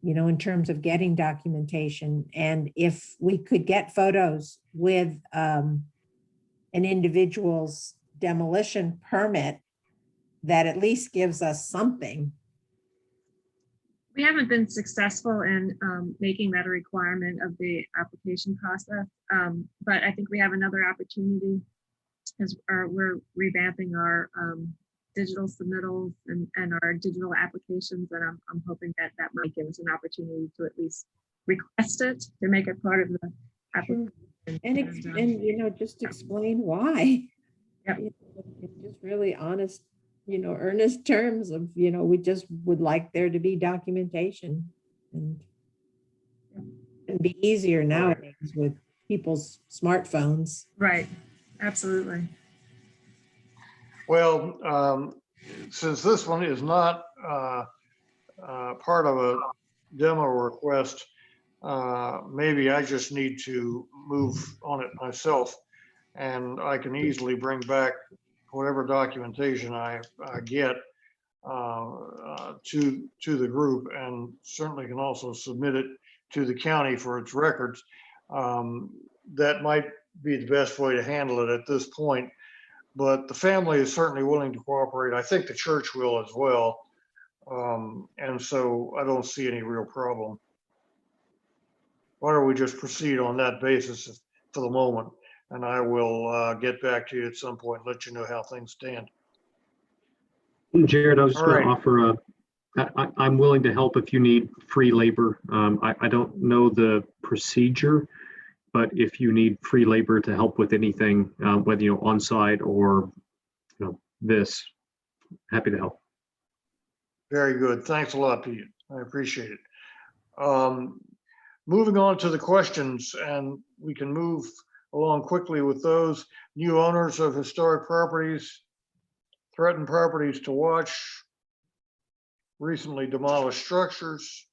in terms of getting documentation? And if we could get photos with an individual's demolition permit, that at least gives us something. We haven't been successful in making that a requirement of the application process, but I think we have another opportunity as we're revamping our digital submittals and our digital applications, and I'm hoping that might give us an opportunity to at least request it, to make it part of the application. And just explain why. Yep. Just really honest, earnest terms of, we just would like there to be documentation, and it'd be easier nowadays with people's smartphones. Right, absolutely. Well, since this one is not part of a demo request, maybe I just need to move on it myself, and I can easily bring back whatever documentation I get to the group, and certainly can also submit it to the county for its records. That might be the best way to handle it at this point, but the family is certainly willing to cooperate. I think the church will as well. And so I don't see any real problem. Why don't we just proceed on that basis for the moment? And I will get back to you at some point, let you know how things stand. Jared, I was just All going right. to offer I'm willing to help if you need free labor. I don't know the procedure, but if you need free labor to help with anything, whether on site or this, happy to help. Very good. Thanks a lot, Pete. I appreciate it. Moving on to the questions, and we can move along quickly with those. New owners of historic properties, threatened properties to watch, recently demolished structures,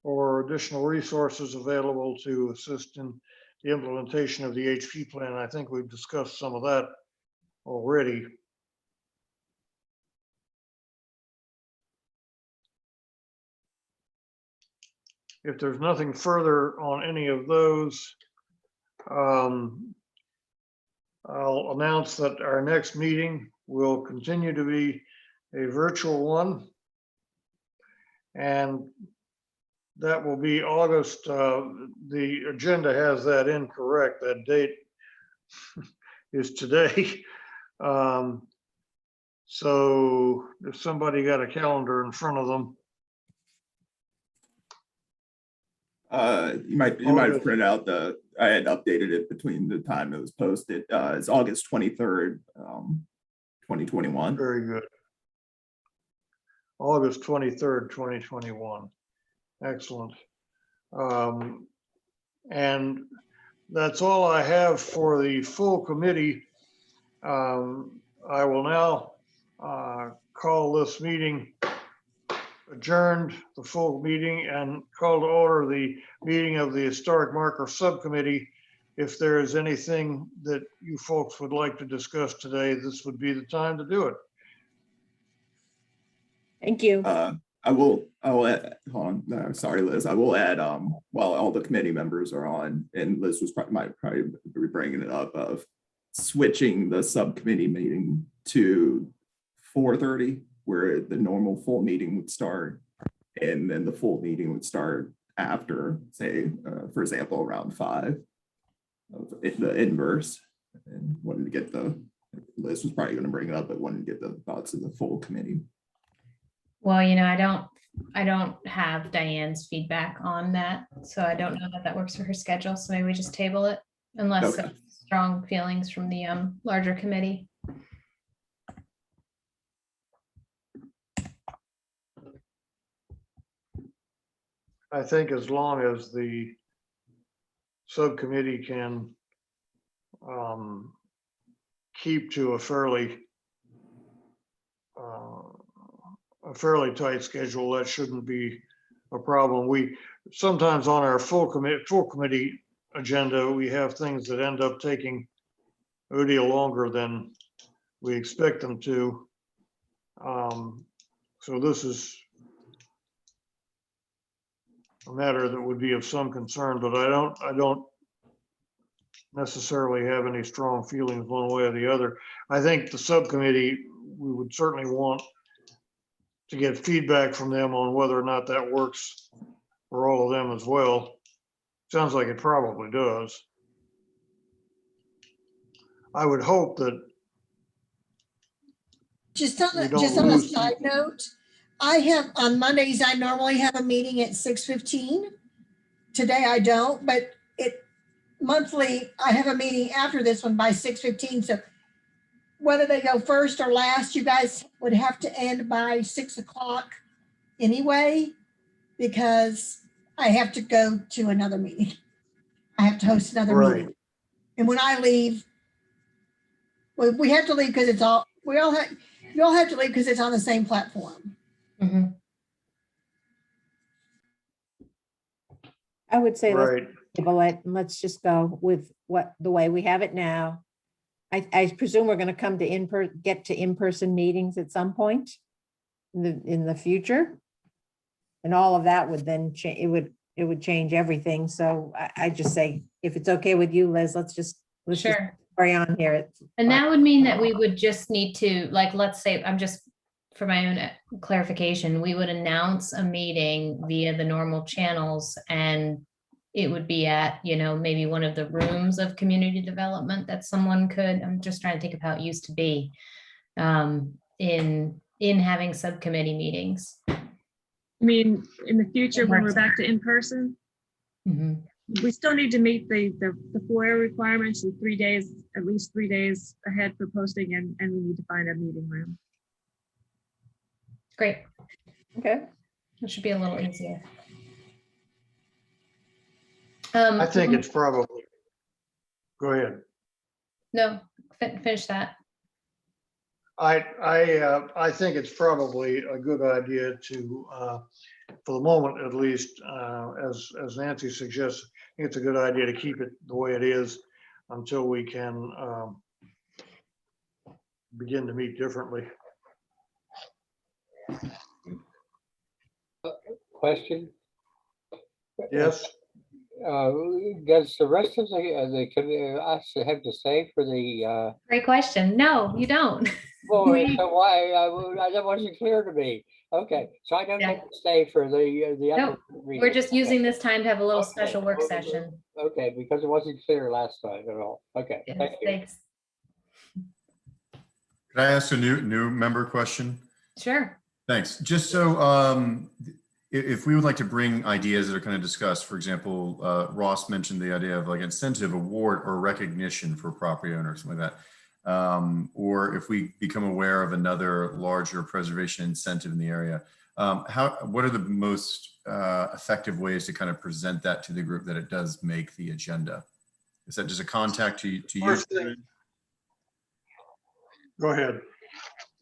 or additional resources available to assist in the implementation of the HP plan. I think we've discussed some of that already. If there's nothing further on any of those, I'll announce that our next meeting will continue to be a virtual one. And that will be August. The agenda has that incorrect. That date is today. So if somebody got a calendar in front of them. You might print out I had updated it between the time it was posted. It's August 23rd, 2021. Very good. August 23rd, 2021. Excellent. And that's all I have for the full committee. I will now call this meeting adjourned, the full meeting, and call to order the meeting of the Historic Marker Subcommittee. If there is anything that you folks would like to discuss today, this would be the time to do it. Thank you. I will add, hold on, no, sorry, Liz. I will add, while all the committee members are on, and Liz might probably be bringing it up, of switching the subcommittee meeting to 4:30, where the normal full meeting would start, and then the full meeting would start after, say, for example, around 5, the inverse. And wanted to get Liz was probably going to bring it up, but wanted to get the thoughts of the full committee. Well, I don't have Diane's feedback on that, so I don't know that works for her schedule. So maybe we just table it unless Okay. there's strong feelings from the larger committee. I think as long as the subcommittee can keep to a fairly tight schedule, that shouldn't be a problem. We sometimes on our full committee agenda, we have things that end up taking a deal longer than we expect them to. So this is a matter that would be of some concern, but I don't necessarily have any strong feelings one way or the other. I think the subcommittee, we would certainly want to get feedback from them on whether or not that works for all of them as well. Sounds like it probably does. I would hope that Just on we a, don't just on a lose side note, I have, on Mondays, I normally have a meeting at 6:15. Today I don't, but monthly, I have a meeting after this one by 6:15. So whether they go first or last, you guys would have to end by 6 o'clock anyway, because I have to go to another meeting. I have to host another Right. meeting. And when I leave, we have to leave because you all have to leave because it's on the same platform. Mhm. I would say let's Right. table it and let's just go with the way we have it now. I presume we're going to come to get to in-person meetings at some point in the future. And all of that would then change, it would change everything. So I just say, if it's okay with you, Liz, let's just Sure. carry on here. It's And fine. that would mean that we would just need to, like, let's say, I'm just, for my own clarification, we would announce a meeting via the normal channels, and it would be at, maybe one of the rooms of community development that someone could, I'm just trying to think of how it used to be, in in having subcommittee meetings. I mean, in the future, when we're back to in-person, Mhm. we still need to meet the FOIA requirements in 3 days, at least 3 days ahead for posting, and we need to find a meeting room. Great. Okay. It should be a little easier. I think it's probably, go ahead. No, finish that. I think it's probably a good idea to, for the moment at least, as Nancy suggests, I think it's a good idea to keep it the way it is until we can begin to meet differently. Question? Yes, Does the rest of the committee us have to say for the, Great question. No, you don't. well, so why, that wasn't clear to me. Okay, so I don't get to stay for the other. Nope, We're reading. just using Okay. this time to have a little Okay. special work Okay. session. Okay, because it wasn't clear last time at all. Okay, Yes, thank you. thanks. Could I ask a new member question? Sure. Thanks. Just so, if we would like to bring ideas that are kind of discussed, for example, Ross mentioned the idea of like incentive, award, or recognition for property owners, something like that. Or if we become aware of another larger preservation incentive in the area, what are the most effective ways to kind of present that to the group that it does make the agenda? Is that just a contact to you? First thing- go ahead.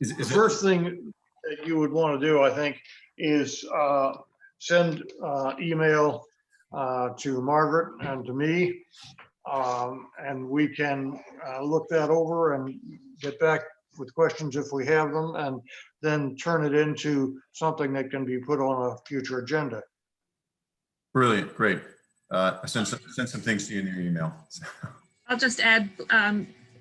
Is The it- first thing that you would want to do, I think, is send email to Margaret and to me. And we can look that over and get back with questions if we have them, and then turn it into something that can be put on a future agenda. Brilliant, great. I sent some things to you in your email. I'll just add,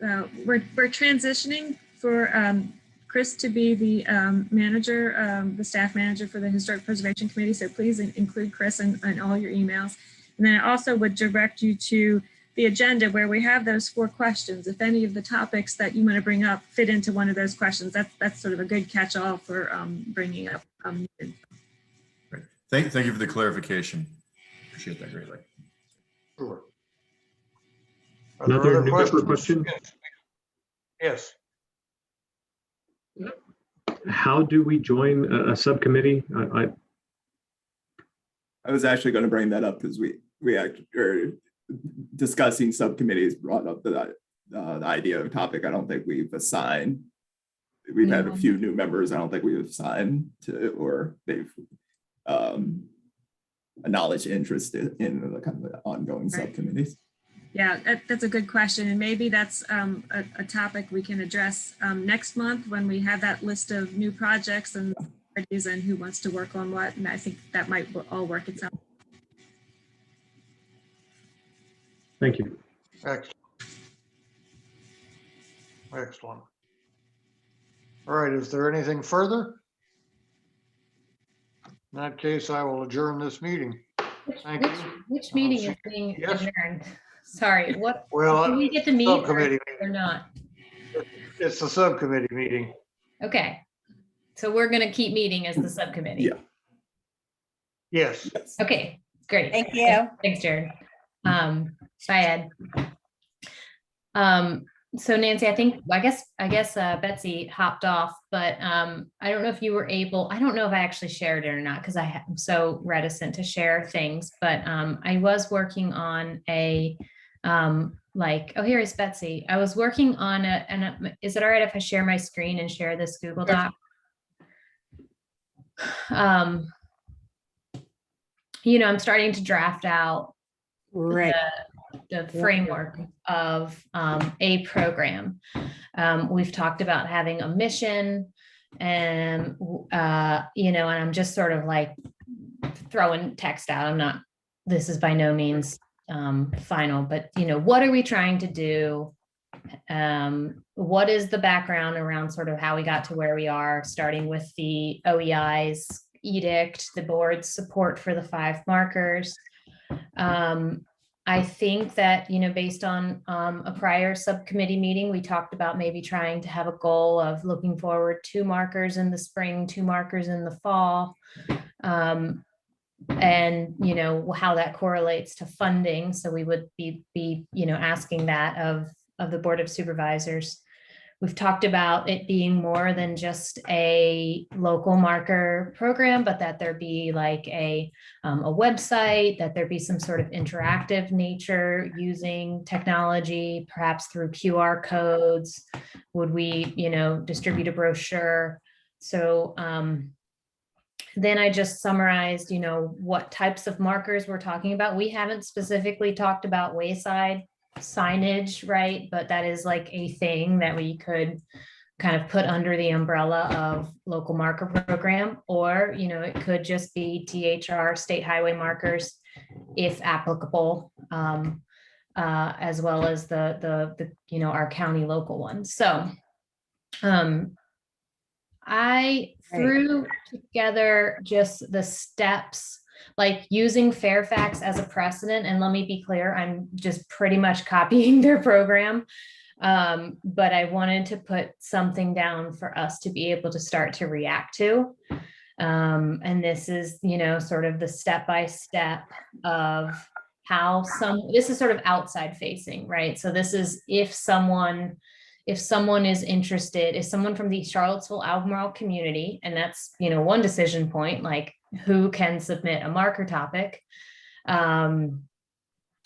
we're transitioning for Chris to be the manager, the staff manager for the Historic Preservation Committee. So please include Chris in all your emails. And then I also would direct you to the agenda where we have those 4 questions. If any of the topics that you want to bring up fit into one of those questions, that's sort of a good catch-all for bringing up. Great. Thank you for the clarification. Appreciate that greatly. Sure. Are there Another other new member question? Yes. How do we join a subcommittee? I was actually going to bring that up because we are discussing subcommittees brought up the idea of a topic. I don't think we've assigned. We've had a few new members. I don't think we've assigned to, or they've acknowledged interest in the kind of the ongoing subcommittees. Yeah, that's a good question. And maybe that's a topic we can address next month when we have that list of new projects and ideas and who wants to work on what. And I think that might all work itself. Thank you. Excellent. Excellent. All right, is there anything further? In that case, I will adjourn this meeting. Thank you. Which meeting is being Yes. adjourned? Sorry, what, Well, do we get to meet or subcommittee, or not? it's the subcommittee meeting. Okay, so we're gonna keep meeting as the subcommittee. Yeah. Yes. Yes. Okay, great. Thank you. Thanks, Jared. Bye, Ed. So Nancy, I guess Betsy hopped off, but I don't know if you were able, I don't know if I actually shared it or not, because I'm so reticent to share things, but I was working on a, oh, here is Betsy. I was working on is it all right if I share my screen and share this Google Doc? I'm starting to draft out Right. the framework of a program. We've talked about having a mission and, and I'm just sort of like throwing text out. This is by no means final, but what are we trying to do? What is the background around sort of how we got to where we are, starting with the OEI's edict, the board's support for the 5 markers, I think that, based on a prior subcommittee meeting, we talked about maybe trying to have a goal of looking forward 2 markers in the spring, 2 markers in the fall. And, how that correlates to funding. So we would be asking that of the Board of Supervisors. We've talked about it being more than just a local marker program, but that there be like a website, that there be some sort of interactive nature using technology, perhaps through QR codes. Would we, distribute a brochure? So then I just summarized, what types of markers we're talking about. We haven't specifically talked about wayside signage, right? But that is like a thing that we could kind of put under the umbrella of local marker program, or, it could just be THR state highway markers if applicable, as well as the our county local ones. So I threw together just the steps, like using Fairfax as a precedent. And let me be clear, I'm just pretty much copying their program. But I wanted to put something down for us to be able to start to react to. And this is, sort of the step-by-step of how this is sort of outside facing, right? So this is if someone is interested, if someone from the Charlottesville Albemarle community, and that's, one decision point, like who can submit a marker topic, does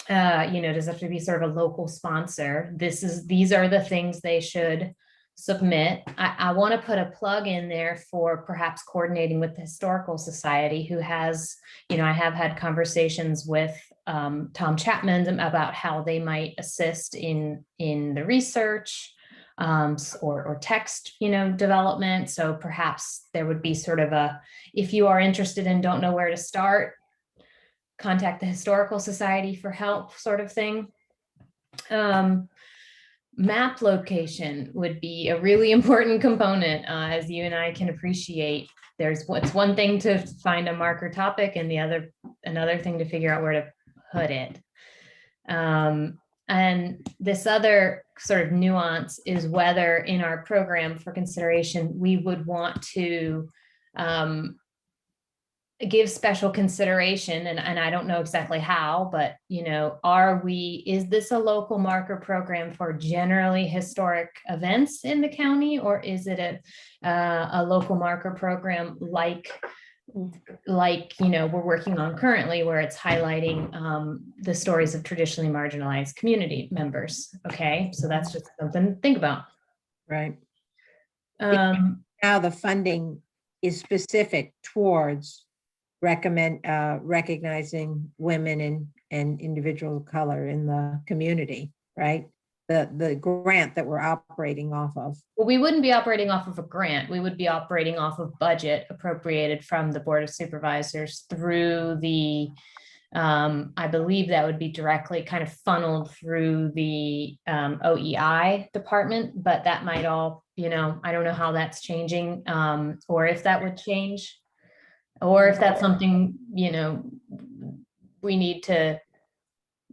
it have to be sort of a local sponsor? These are the things they should submit. I want to put a plug in there for perhaps coordinating with the Historical Society, who has, I have had conversations with Tom Chapman about how they might assist in the research, or text, development. So perhaps there would be sort of if you are interested and don't know where to start, contact the Historical Society for help sort of thing. Map location would be a really important component, as you and I can appreciate. It's one thing to find a marker topic, and another thing to figure out where to put it. And this other sort of nuance is whether in our program for consideration, we would want to give special consideration, and I don't know exactly how, but, is this a local marker program for generally historic events in the county, or is it a local marker program like we're working on currently, where it's highlighting the stories of traditionally marginalized community members? Okay, so that's just something to think about. Right. Now the funding is specific towards recognizing women and individual of color in the community, right? The grant that we're operating off of. Well, we wouldn't be operating off of a grant. We would be operating off of budget appropriated from the Board of Supervisors through the, I believe that would be directly kind of funneled through the OEI department, but that might all, I don't know how that's changing, or if that would change, or if that's something, we need to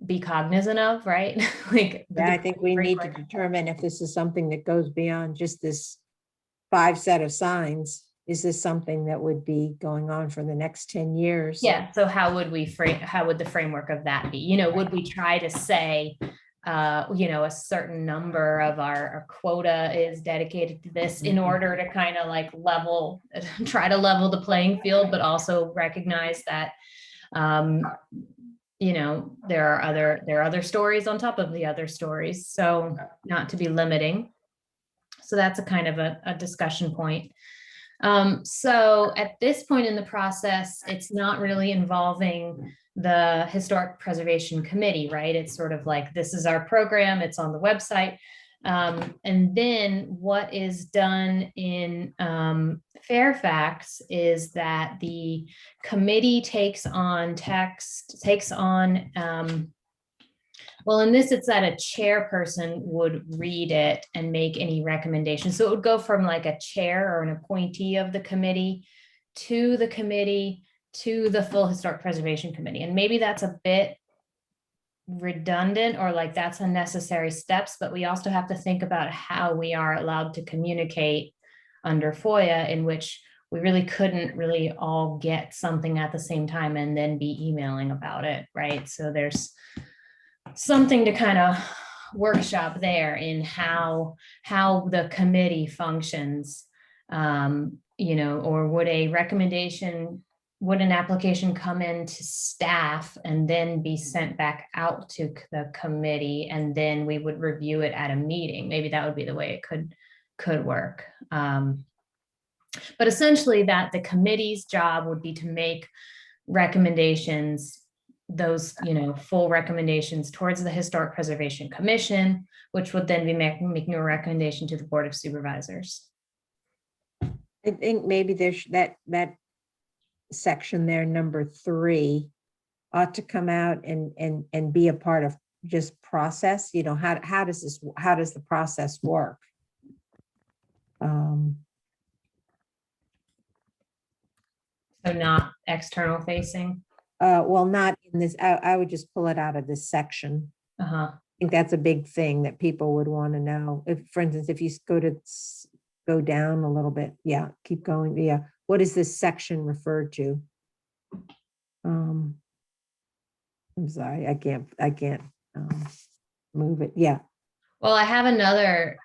be cognizant of, right? Like, Yeah, I think we need to determine if this is something that goes beyond just this 5 set of signs. Is this something that would be going on for the next 10 years? Yeah. So how would the framework of that be? Would we try to say, a certain number of our quota is dedicated to this in order to kind of like try to level the playing field, but also recognize that, there are other stories on top of the other stories. So not to be limiting. So that's a kind of a discussion point. So at this point in the process, it's not really involving the Historic Preservation Committee, right? It's sort of like, this is our program, it's on the website. And then what is done in Fairfax is that the committee takes on, well, in this, it's that a chairperson would read it and make any recommendations. So it would go from like a chair or an appointee of the committee to the committee to the full Historic Preservation Committee. And maybe that's a bit redundant or like that's unnecessary steps, but we also have to think about how we are allowed to communicate under FOIA, in which we really couldn't really all get something at the same time and then be emailing about it, right? So there's something to kind of workshop there in how the committee functions, or would an application come in to staff and then be sent back out to the committee, and then we would review it at a meeting? Maybe that would be the way it could work. But essentially that the committee's job would be to make recommendations, those, full recommendations towards the Historic Preservation Commission, which would then be making a recommendation to the Board of Supervisors. I think maybe there's that section there, number 3, ought to come out and be a part of just process. How does the process work? So not external facing. Well, not in this, I would just pull it out of this section. Uh-huh. I think that's a big thing that people would want to know. If, for instance, if you go down a little bit, yeah, keep going. Yeah, what is this section referred to? I'm sorry, I can't move it. Yeah, Well, I have another,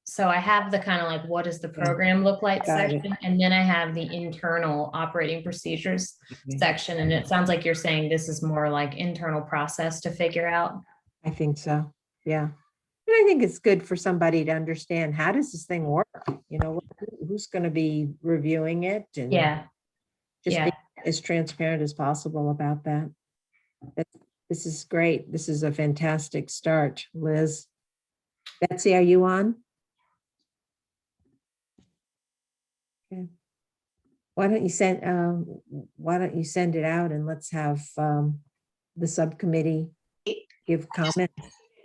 so I have the kind of like, what does the program look like Got it. section? And then I have the internal operating procedures section. And it sounds like you're saying this is more like internal process to figure out. I think so. Yeah. And I think it's good for somebody to understand, how does this thing work? Who's going to be reviewing it? And Yeah. just Yeah. be as transparent as possible about that. This is great. This is a fantastic start, Liz. Betsy, are you on? Okay. Why don't you send it out, and let's have the subcommittee give comment.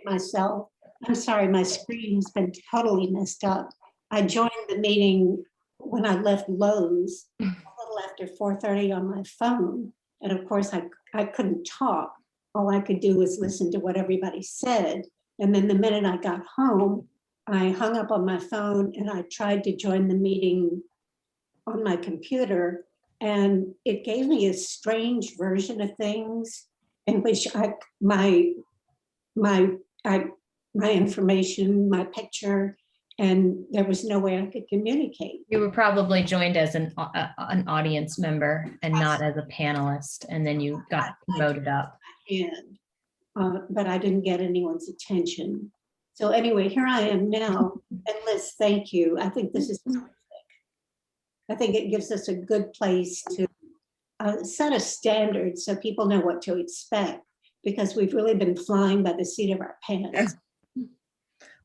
Myself, I'm sorry, my screen's been totally messed up. I joined the meeting when I left Lowe's a little after 4:30 on my phone. And of course, I couldn't talk. All I could do was listen to what everybody said. And then the minute I got home, I hung up on my phone and I tried to join the meeting on my computer. And it gave me a strange version of things in which my information, my picture, and there was no way I could communicate. You were probably joined as an audience member and not as a panelist, and then you got promoted up. But I didn't get anyone's attention. So anyway, here I am now. And Liz, thank you. I think this is terrific. I think it gives us a good place to set a standard so people know what to expect, because we've really been flying by the seat of our pants.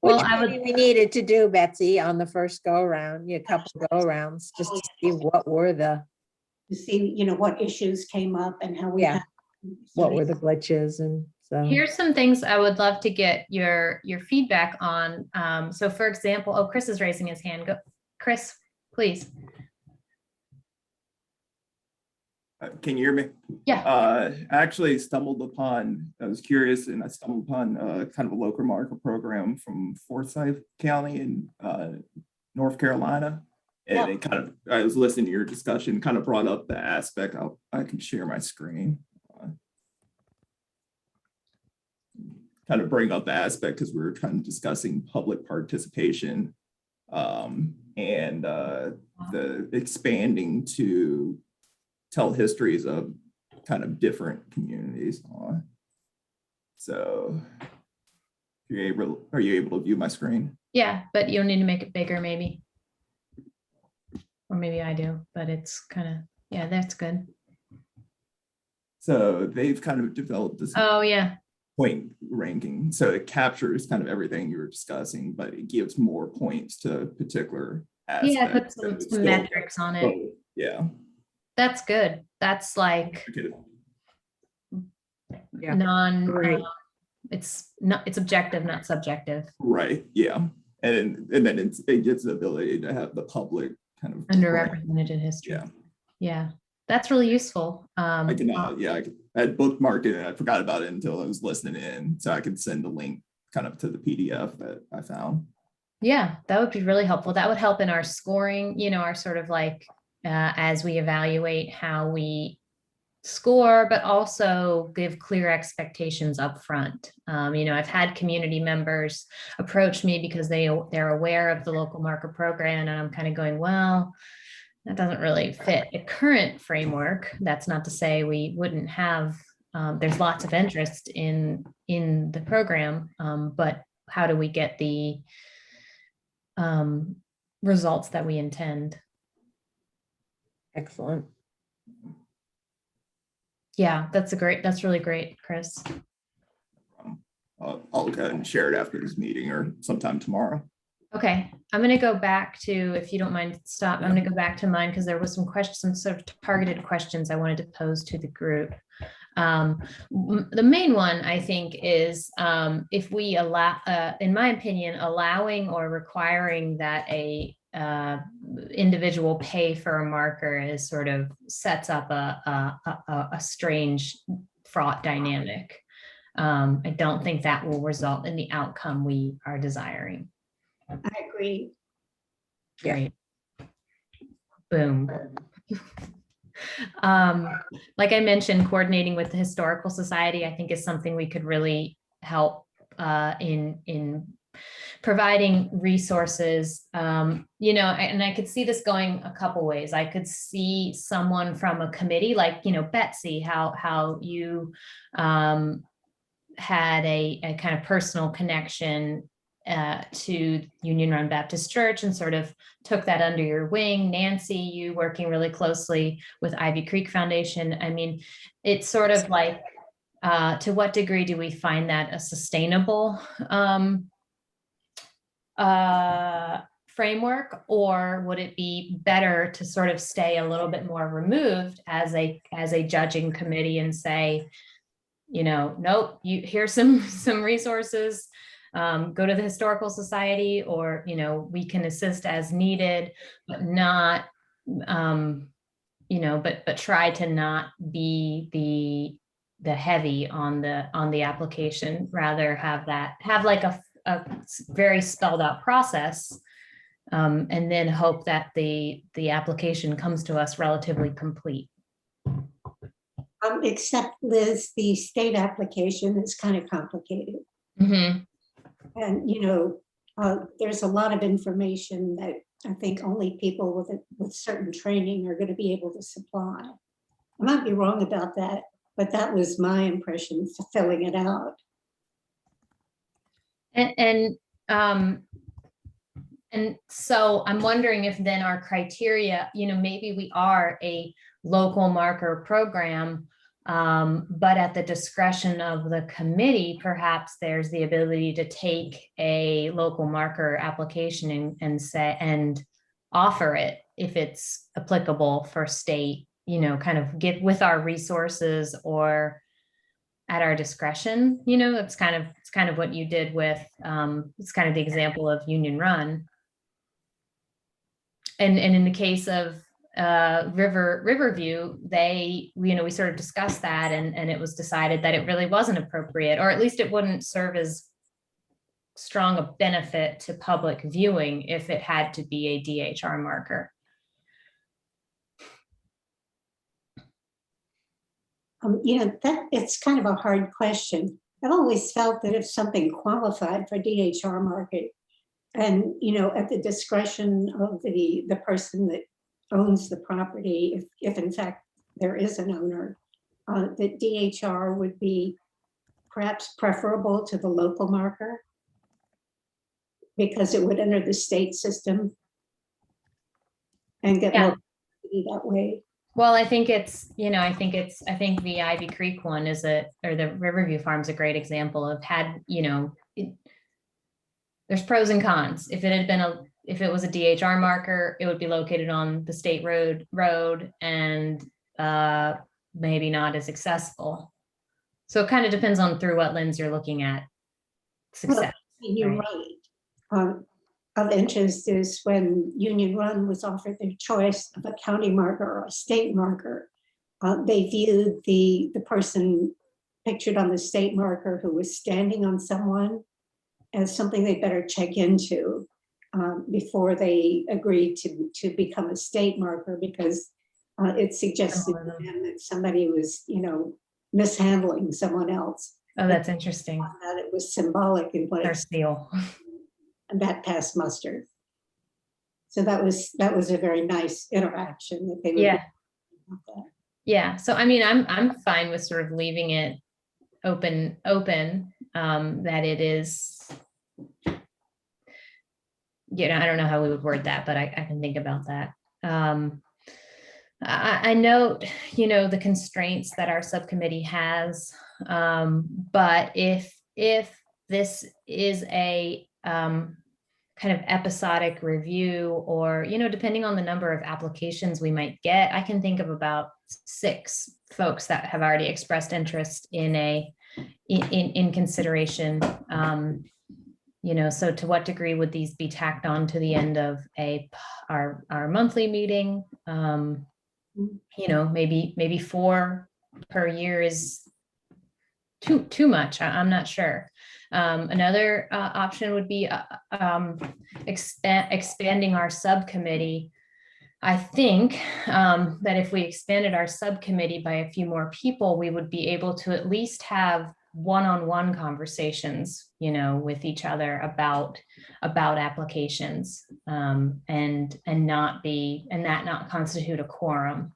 Well, Which we needed to do, Betsy, on the first go around, a couple go arounds, just to see what were the what issues came up and how we Yeah. what were the glitches, and so. here's some things I would love to get your feedback on. So for example, Chris is raising his hand. Go, Chris, please. Can you hear me? Yeah. I actually I was curious, and I stumbled upon kind of a local market program from Forsyth County in North Carolina. And it I was listening to your discussion, kind of brought up the aspect. I can share my screen. Kind of bring up the aspect because we were discussing public participation and the expanding to tell histories of kind of different communities. So are you able to view my screen? Yeah, but you'll need to make it bigger maybe. Or maybe I do, but it's kind of, yeah, that's good. So they've kind of developed this point ranking. So it captures kind of everything you were discussing, but it gives more points to particular aspects. Yeah, put some metrics on it. Yeah. That's good. That's like it's objective, not subjective. Right. Yeah. And then it gets the ability to have the public kind of Underrepresented history. Yeah. Yeah. That's really useful. I can, I had bookmarked it and I forgot about it until I was listening in. So I could send the link kind of to the PDF that I found. Yeah, that would be really helpful. That would help in our scoring, our sort of like, as we evaluate how we score, but also give clear expectations up front. I've had community members approach me because they're aware of the local marker program, and I'm kind of going, well, that doesn't really fit the current framework. That's not to say we wouldn't have, there's lots of interest in the program, but how do we get the results that we intend? Excellent. Yeah, that's really great, Chris. I'll go ahead and share it after this meeting or sometime tomorrow. Okay, I'm going to go back to, if you don't mind, stop. I'm going to go back to mine because there was some questions, some sort of targeted questions I wanted to pose to the group. The main one, I think, is if we allow, in my opinion, allowing or requiring that a individual pay for a marker is sort of sets up a strange fraught dynamic. I don't think that will result in the outcome we are desiring. I agree. Great. Boom. Like I mentioned, coordinating with the Historical Society, I think, is something we could really help in providing resources. And I could see this going a couple ways. I could see someone from a committee, like Betsy, how you had a kind of personal connection to Union Run Baptist Church and sort of took that under your wing. Nancy, you working really closely with Ivy Creek Foundation. I mean, it's sort of like, to what degree do we find that a sustainable framework, or would it be better to sort of stay a little bit more removed as a judging committee and say, nope, here's some resources, go to the Historical Society, or, we can assist as needed, but not, but try to not be the heavy on the application, rather have like a very spelled out process, and then hope that the application comes to us relatively complete. Except, Liz, the state application is kind of complicated. Mm-hmm. And, there's a lot of information that I think only people with certain training are going to be able to supply. I might be wrong about that, but that was my impression filling it out. And so I'm wondering if then our criteria, maybe we are a local marker program, but at the discretion of the committee, perhaps there's the ability to take a local marker application and offer it if it's applicable for state, kind of give with our resources or at our discretion. It's kind of what you did with, it's kind of the example of Union Run. And in the case of Riverview, we sort of discussed that, and it was decided that it really wasn't appropriate, or at least it wouldn't serve as strong a benefit to public viewing if it had to be a DHR marker. That it's kind of a hard question. I've always felt that if something qualified for DHR market, and at the discretion of the person that owns the property, if in fact there is an owner, that DHR would be perhaps preferable to the local marker because it would enter the state system and get more that way. Well, I think I think the Ivy Creek one or the Riverview Farm's a great example of there's pros and cons. If it was a DHR marker, it would be located on the state road and maybe not as accessible. So it kind of depends on through what lens you're looking at success. Well, you're right. Of interest is when Union Run was offered their choice of a county marker or a state marker. they viewed the person pictured on the state marker who was standing on someone as something they better check into before they agreed to become a state marker, because it suggested to them that somebody was, mishandling someone else. Oh, that's interesting. That it was symbolic in Or place, seal. and that passed muster. So that was a very nice interaction that they would. Yeah. Yeah. So I mean, I'm fine with sort of leaving it open, that it is, I don't know how we would word that, but I can think about that. I note, the constraints that our subcommittee has. But if this is a kind of episodic review, or, depending on the number of applications we might get, I can think of about 6 folks that have already expressed interest in consideration. So to what degree would these be tacked on to the end of our monthly meeting? Maybe 4 per year is too much. I'm not sure. Another option would be expanding our subcommittee. I think that if we expanded our subcommittee by a few more people, we would be able to at least have one-on-one conversations, with each other about applications, and not constitute a quorum.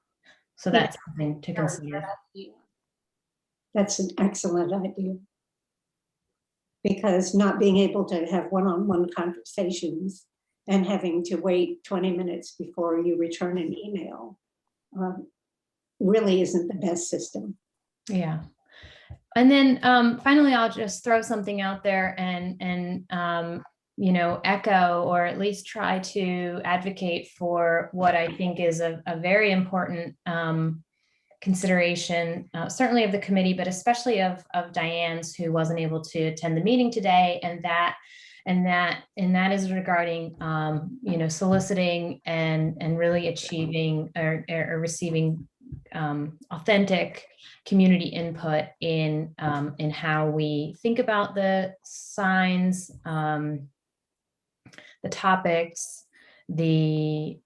So that's something to consider. That's an excellent idea. Because not being able to have one-on-one conversations and having to wait 20 minutes before you return an email really isn't the best system. Yeah. And then finally, I'll just throw something out there and echo, or at least try to advocate for what I think is a very important consideration, certainly of the committee, but especially of Diane's, who wasn't able to attend the meeting today, and that is regarding soliciting and really achieving or receiving authentic community input in how we think about the signs, the topics, the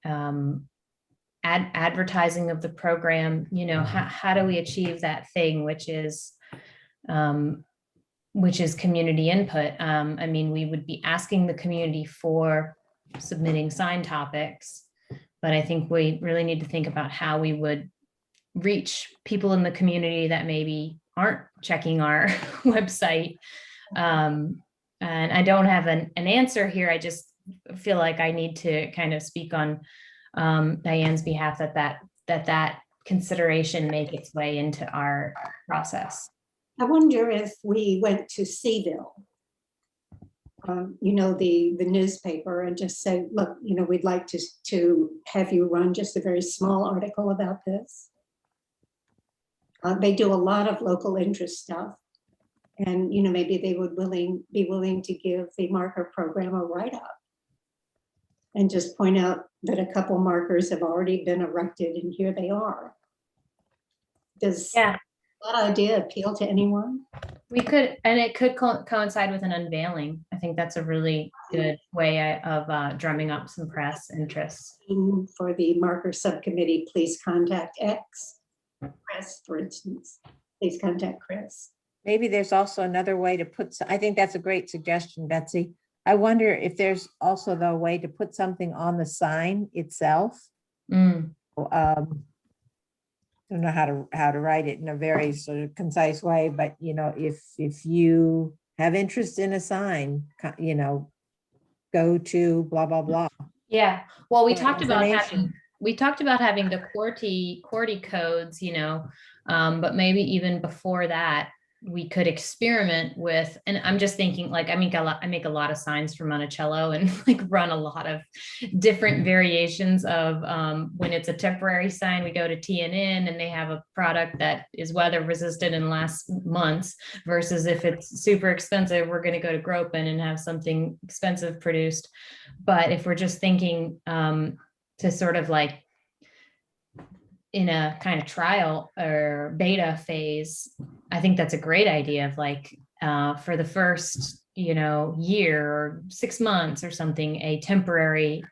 advertising of the program. How do we achieve that thing, which is community input? I mean, we would be asking the community for submitting sign topics, but I think we really need to think about how we would reach people in the community that maybe aren't checking our website. And I don't have an answer here. I just feel like I need to kind of speak on Diane's behalf that consideration make its way into our process. I wonder if we went to Seville, the newspaper, and just say, look, we'd like to have you run just a very small article about this. They do a lot of local interest stuff, and maybe they would be willing to give the marker program a write-up and just point out that a couple markers have already been erected and here they are. Does that idea appeal to anyone? We could, and it could coincide with an unveiling. I think that's a really good way of drumming up some press interest. For the marker subcommittee, please contact X. Chris, for instance, please contact Chris. Maybe there's also another way to I think that's a great suggestion, Betsy. I wonder if there's also the way to put something on the sign itself. I don't know how to write it in a very sort of concise way, but if you have interest in a sign, go to blah blah blah. Yeah. Well, we For talked about information. having the QWERTY codes, but maybe even before that, we could experiment with, and I'm just thinking, like, I make a lot of signs for Monticello, and like run a lot of different variations of when it's a temporary sign, we go to TNN and they have a product that is weather resistant and lasts months, versus if it's super expensive, we're going to go to Gropin and have something expensive produced. But if we're just thinking to sort of like in a kind of trial or beta phase, I think that's a great idea of like, for the first, year or 6 months or something, a temporary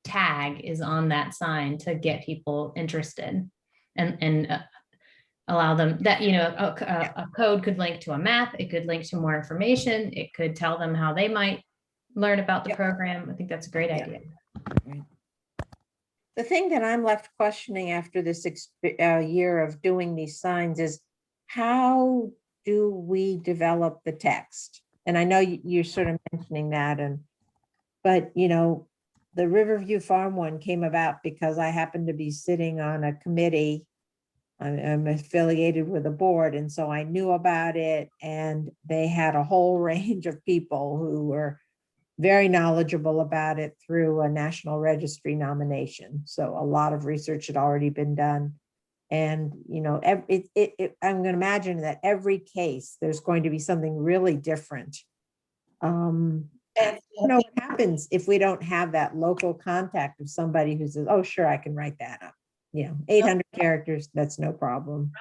tag is on that sign to get people interested and allow them that, a code could link to a map, it could link to more information, it could tell them how they might learn about the Yep. program. I think that's a great Yeah. idea. The thing that I'm left questioning after this year of doing these signs is how do we develop the text? And I know you're sort of mentioning that but the Riverview Farm one came about because I happened to be sitting on a committee. I'm affiliated with a board, and so I knew about it, and they had a whole range of people who were very knowledgeable about it through a National Registry nomination. So a lot of research had already been done. And, I'm going to imagine that every case, there's going to be something really different. What happens if we don't have that local contact of somebody who says, oh, sure, I can write that up. 800 characters, that's no problem.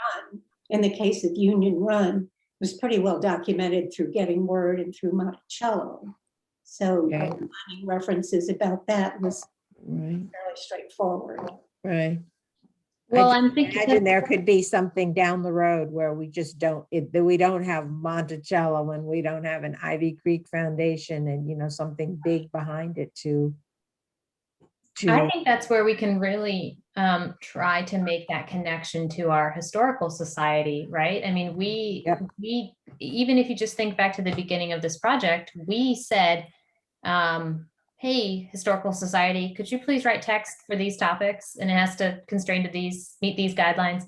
In the case of Union Run, it was pretty well documented through Getting Word and through Monticello. So Okay. finding references about that was Right, fairly straightforward. right. Well, I I'm just thinking imagine there could be something down the road where we just that we don't have Monticello and we don't have an Ivy Creek Foundation and, something big behind it I think that's where we can really try to make that connection to our historical society, right? I mean, we even if you just think back to the beginning of this project, we said, hey, historical society, could you please write text for these topics? And it has to constrain to meet these guidelines.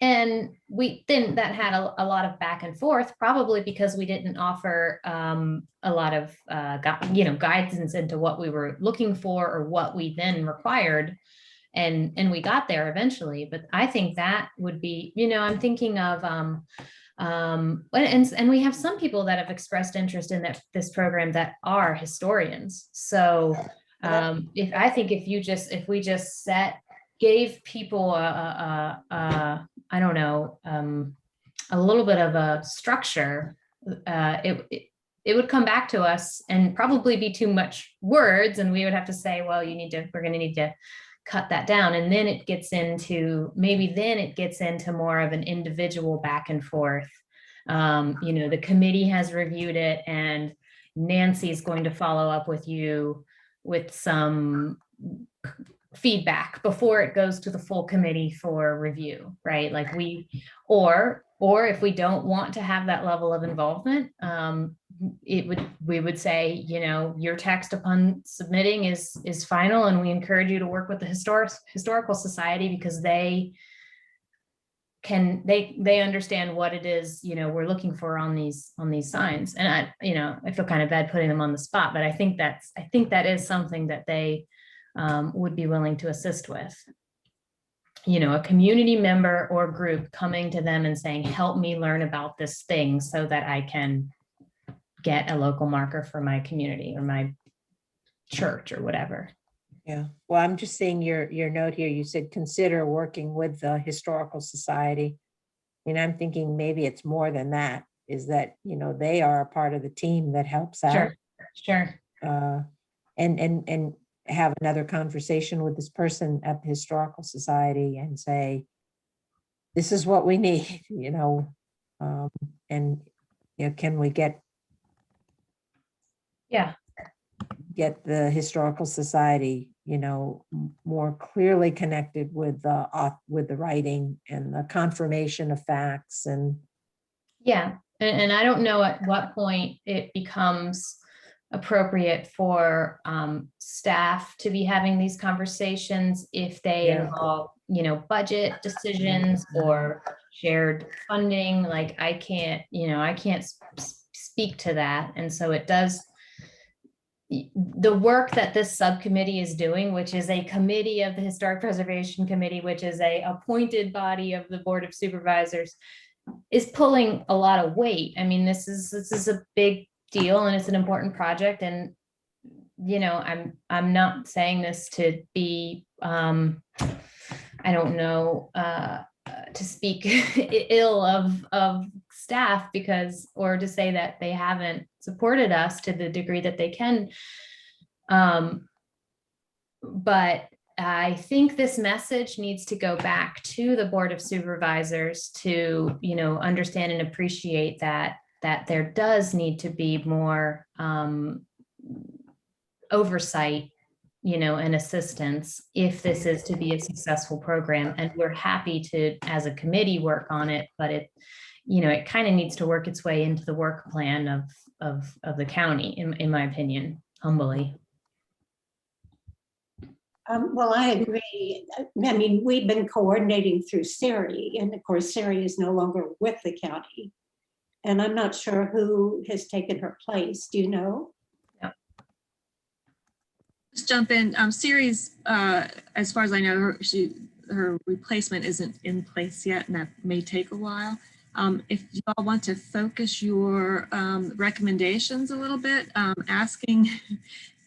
And that had a lot of back and forth, probably because we didn't offer a lot of guidance into what we were looking for or what we then required, and we got there eventually. But I think that would be, I'm thinking of and we have some people that have expressed interest in this program that are historians. So if we just gave people I don't know, a little bit of a structure, it would come back to us and probably be too much words, and we would have to say, well, we're going to need to cut that down. And then it gets into more of an individual back and forth. The committee has reviewed it, and Nancy's going to follow up with you with some feedback before it goes to the full committee for review, right? Like or if we don't want to have that level of involvement, we would say, your text upon submitting is final, and we encourage you to work with the historical society because they understand what it is, we're looking for on these signs. And I feel kind of bad putting them on the spot, but I think that is something that they would be willing to assist with. A community member or group coming to them and saying, help me learn about this thing so that I can get a local marker for my community or my church or whatever. Yeah, well, I'm just seeing your note here. You said, consider working with the Historical Society. And I'm thinking maybe it's more than that, is that, they are a part of the team that helps out. Sure. And have another conversation with this person at the Historical Society and say, this is what we need, and, can we get the Historical Society, more clearly connected with the writing and the confirmation of facts and. Yeah, and I don't know at what point it becomes appropriate for staff to be having these conversations if they involve, budget decisions or shared funding. Like I can't speak to that. And so it does, the work that this subcommittee is doing, which is a committee of the Historic Preservation Committee, which is a appointed body of the Board of Supervisors, is pulling a lot of weight. I mean, this is a big deal and it's an important project. And, I'm not saying this to be, I don't know, to speak ill of staff because, or to say that they haven't supported us to the degree that they can. But I think this message needs to go back to the Board of Supervisors to, understand and appreciate that there does need to be more oversight, and assistance if this is to be a successful program. And we're happy to, as a committee, work on it, but it kind of needs to work its way into the work plan of the county, in my opinion, humbly. Well, I agree. I mean, we've been coordinating through Siri, and of course, Siri is no longer with the county. And I'm not sure who has taken her place. Do you know? Just jump in. Siri's, as far as I know, her replacement isn't in place yet, and that may take a while. If you all want to focus your recommendations a little bit, asking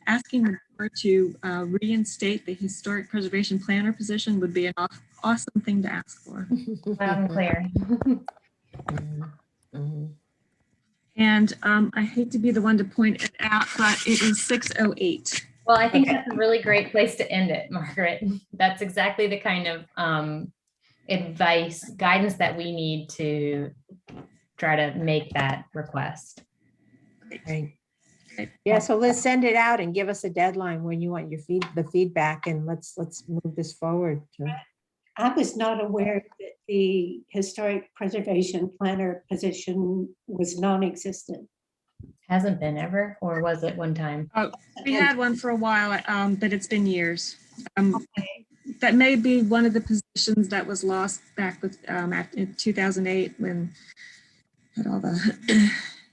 the board to reinstate the historic preservation planner position would be an awesome thing to ask for. Loud and clear. And I hate to be the one to point it out, but it is 6:08. Well, I think that's a really great place to end it, Margaret. That's exactly the kind of guidance that we need to try to make that request. Right. Yeah, so let's send it out and give us a deadline when you want the feedback, and let's move this forward. I was not aware that the historic preservation planner position was non-existent. Hasn't been ever, or was it one time? We had one for a while, but it's been years. That may be one of the positions that was lost back with in 2008 when had all the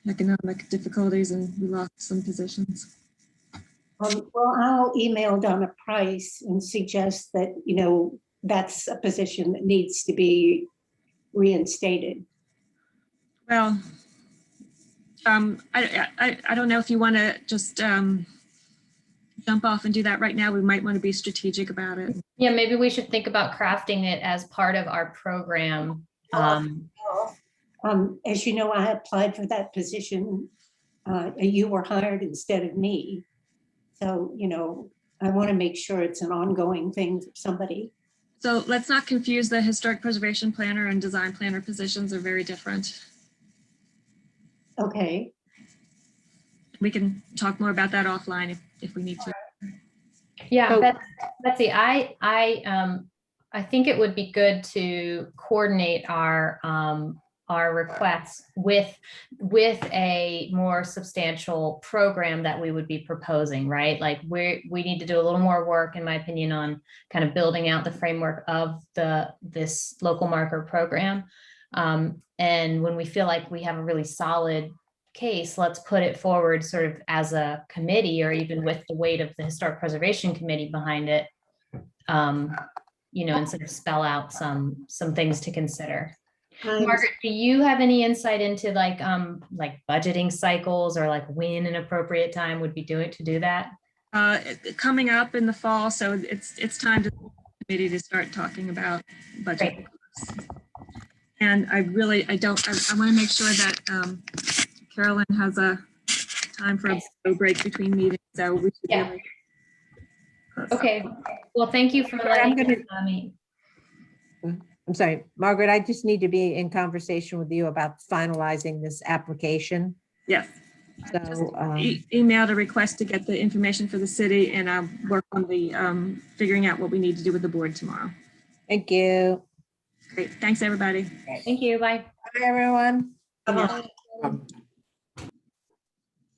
economic difficulties and we lost some positions. Well, I'll email Donna Price and suggest that, that's a position that needs to be reinstated. Well, I don't know if you want to just jump off and do that right now. We might want to be strategic about it. Yeah, maybe we should think about crafting it as part of our program. As you know, I applied for that position. You were hired instead of me. So, I want to make sure it's an ongoing thing for somebody. So let's not confuse the historic preservation planner and design planner positions. Are very different. Okay. We can talk more about that offline if we need to. Yeah, Betsy, I think it would be good to coordinate our requests with a more substantial program that we would be proposing, right? Like we need to do a little more work, in my opinion, on kind of building out the framework of this local marker program. And when we feel like we have a really solid case, let's put it forward sort of as a committee, or even with the weight of the Historic Preservation Committee behind it, and sort of spell out some things to consider. Margaret, do you have any insight into like budgeting cycles, or like when an appropriate time would be to do that? Coming up in the fall, so it's time to committee to start talking about budget. Great. And I want to make sure that Carolyn has a time for a break between meetings. So we should really. Okay. Well, thank you for letting me. I'm sorry, Margaret, I just need to be in conversation with you about finalizing this application. Yes. So emailed a request to get the information for the city, and I'll work on the figuring out what we need to do with the board tomorrow. Thank you. Great. Thanks, everybody. Thank you. Bye. Bye, everyone. Bye-bye.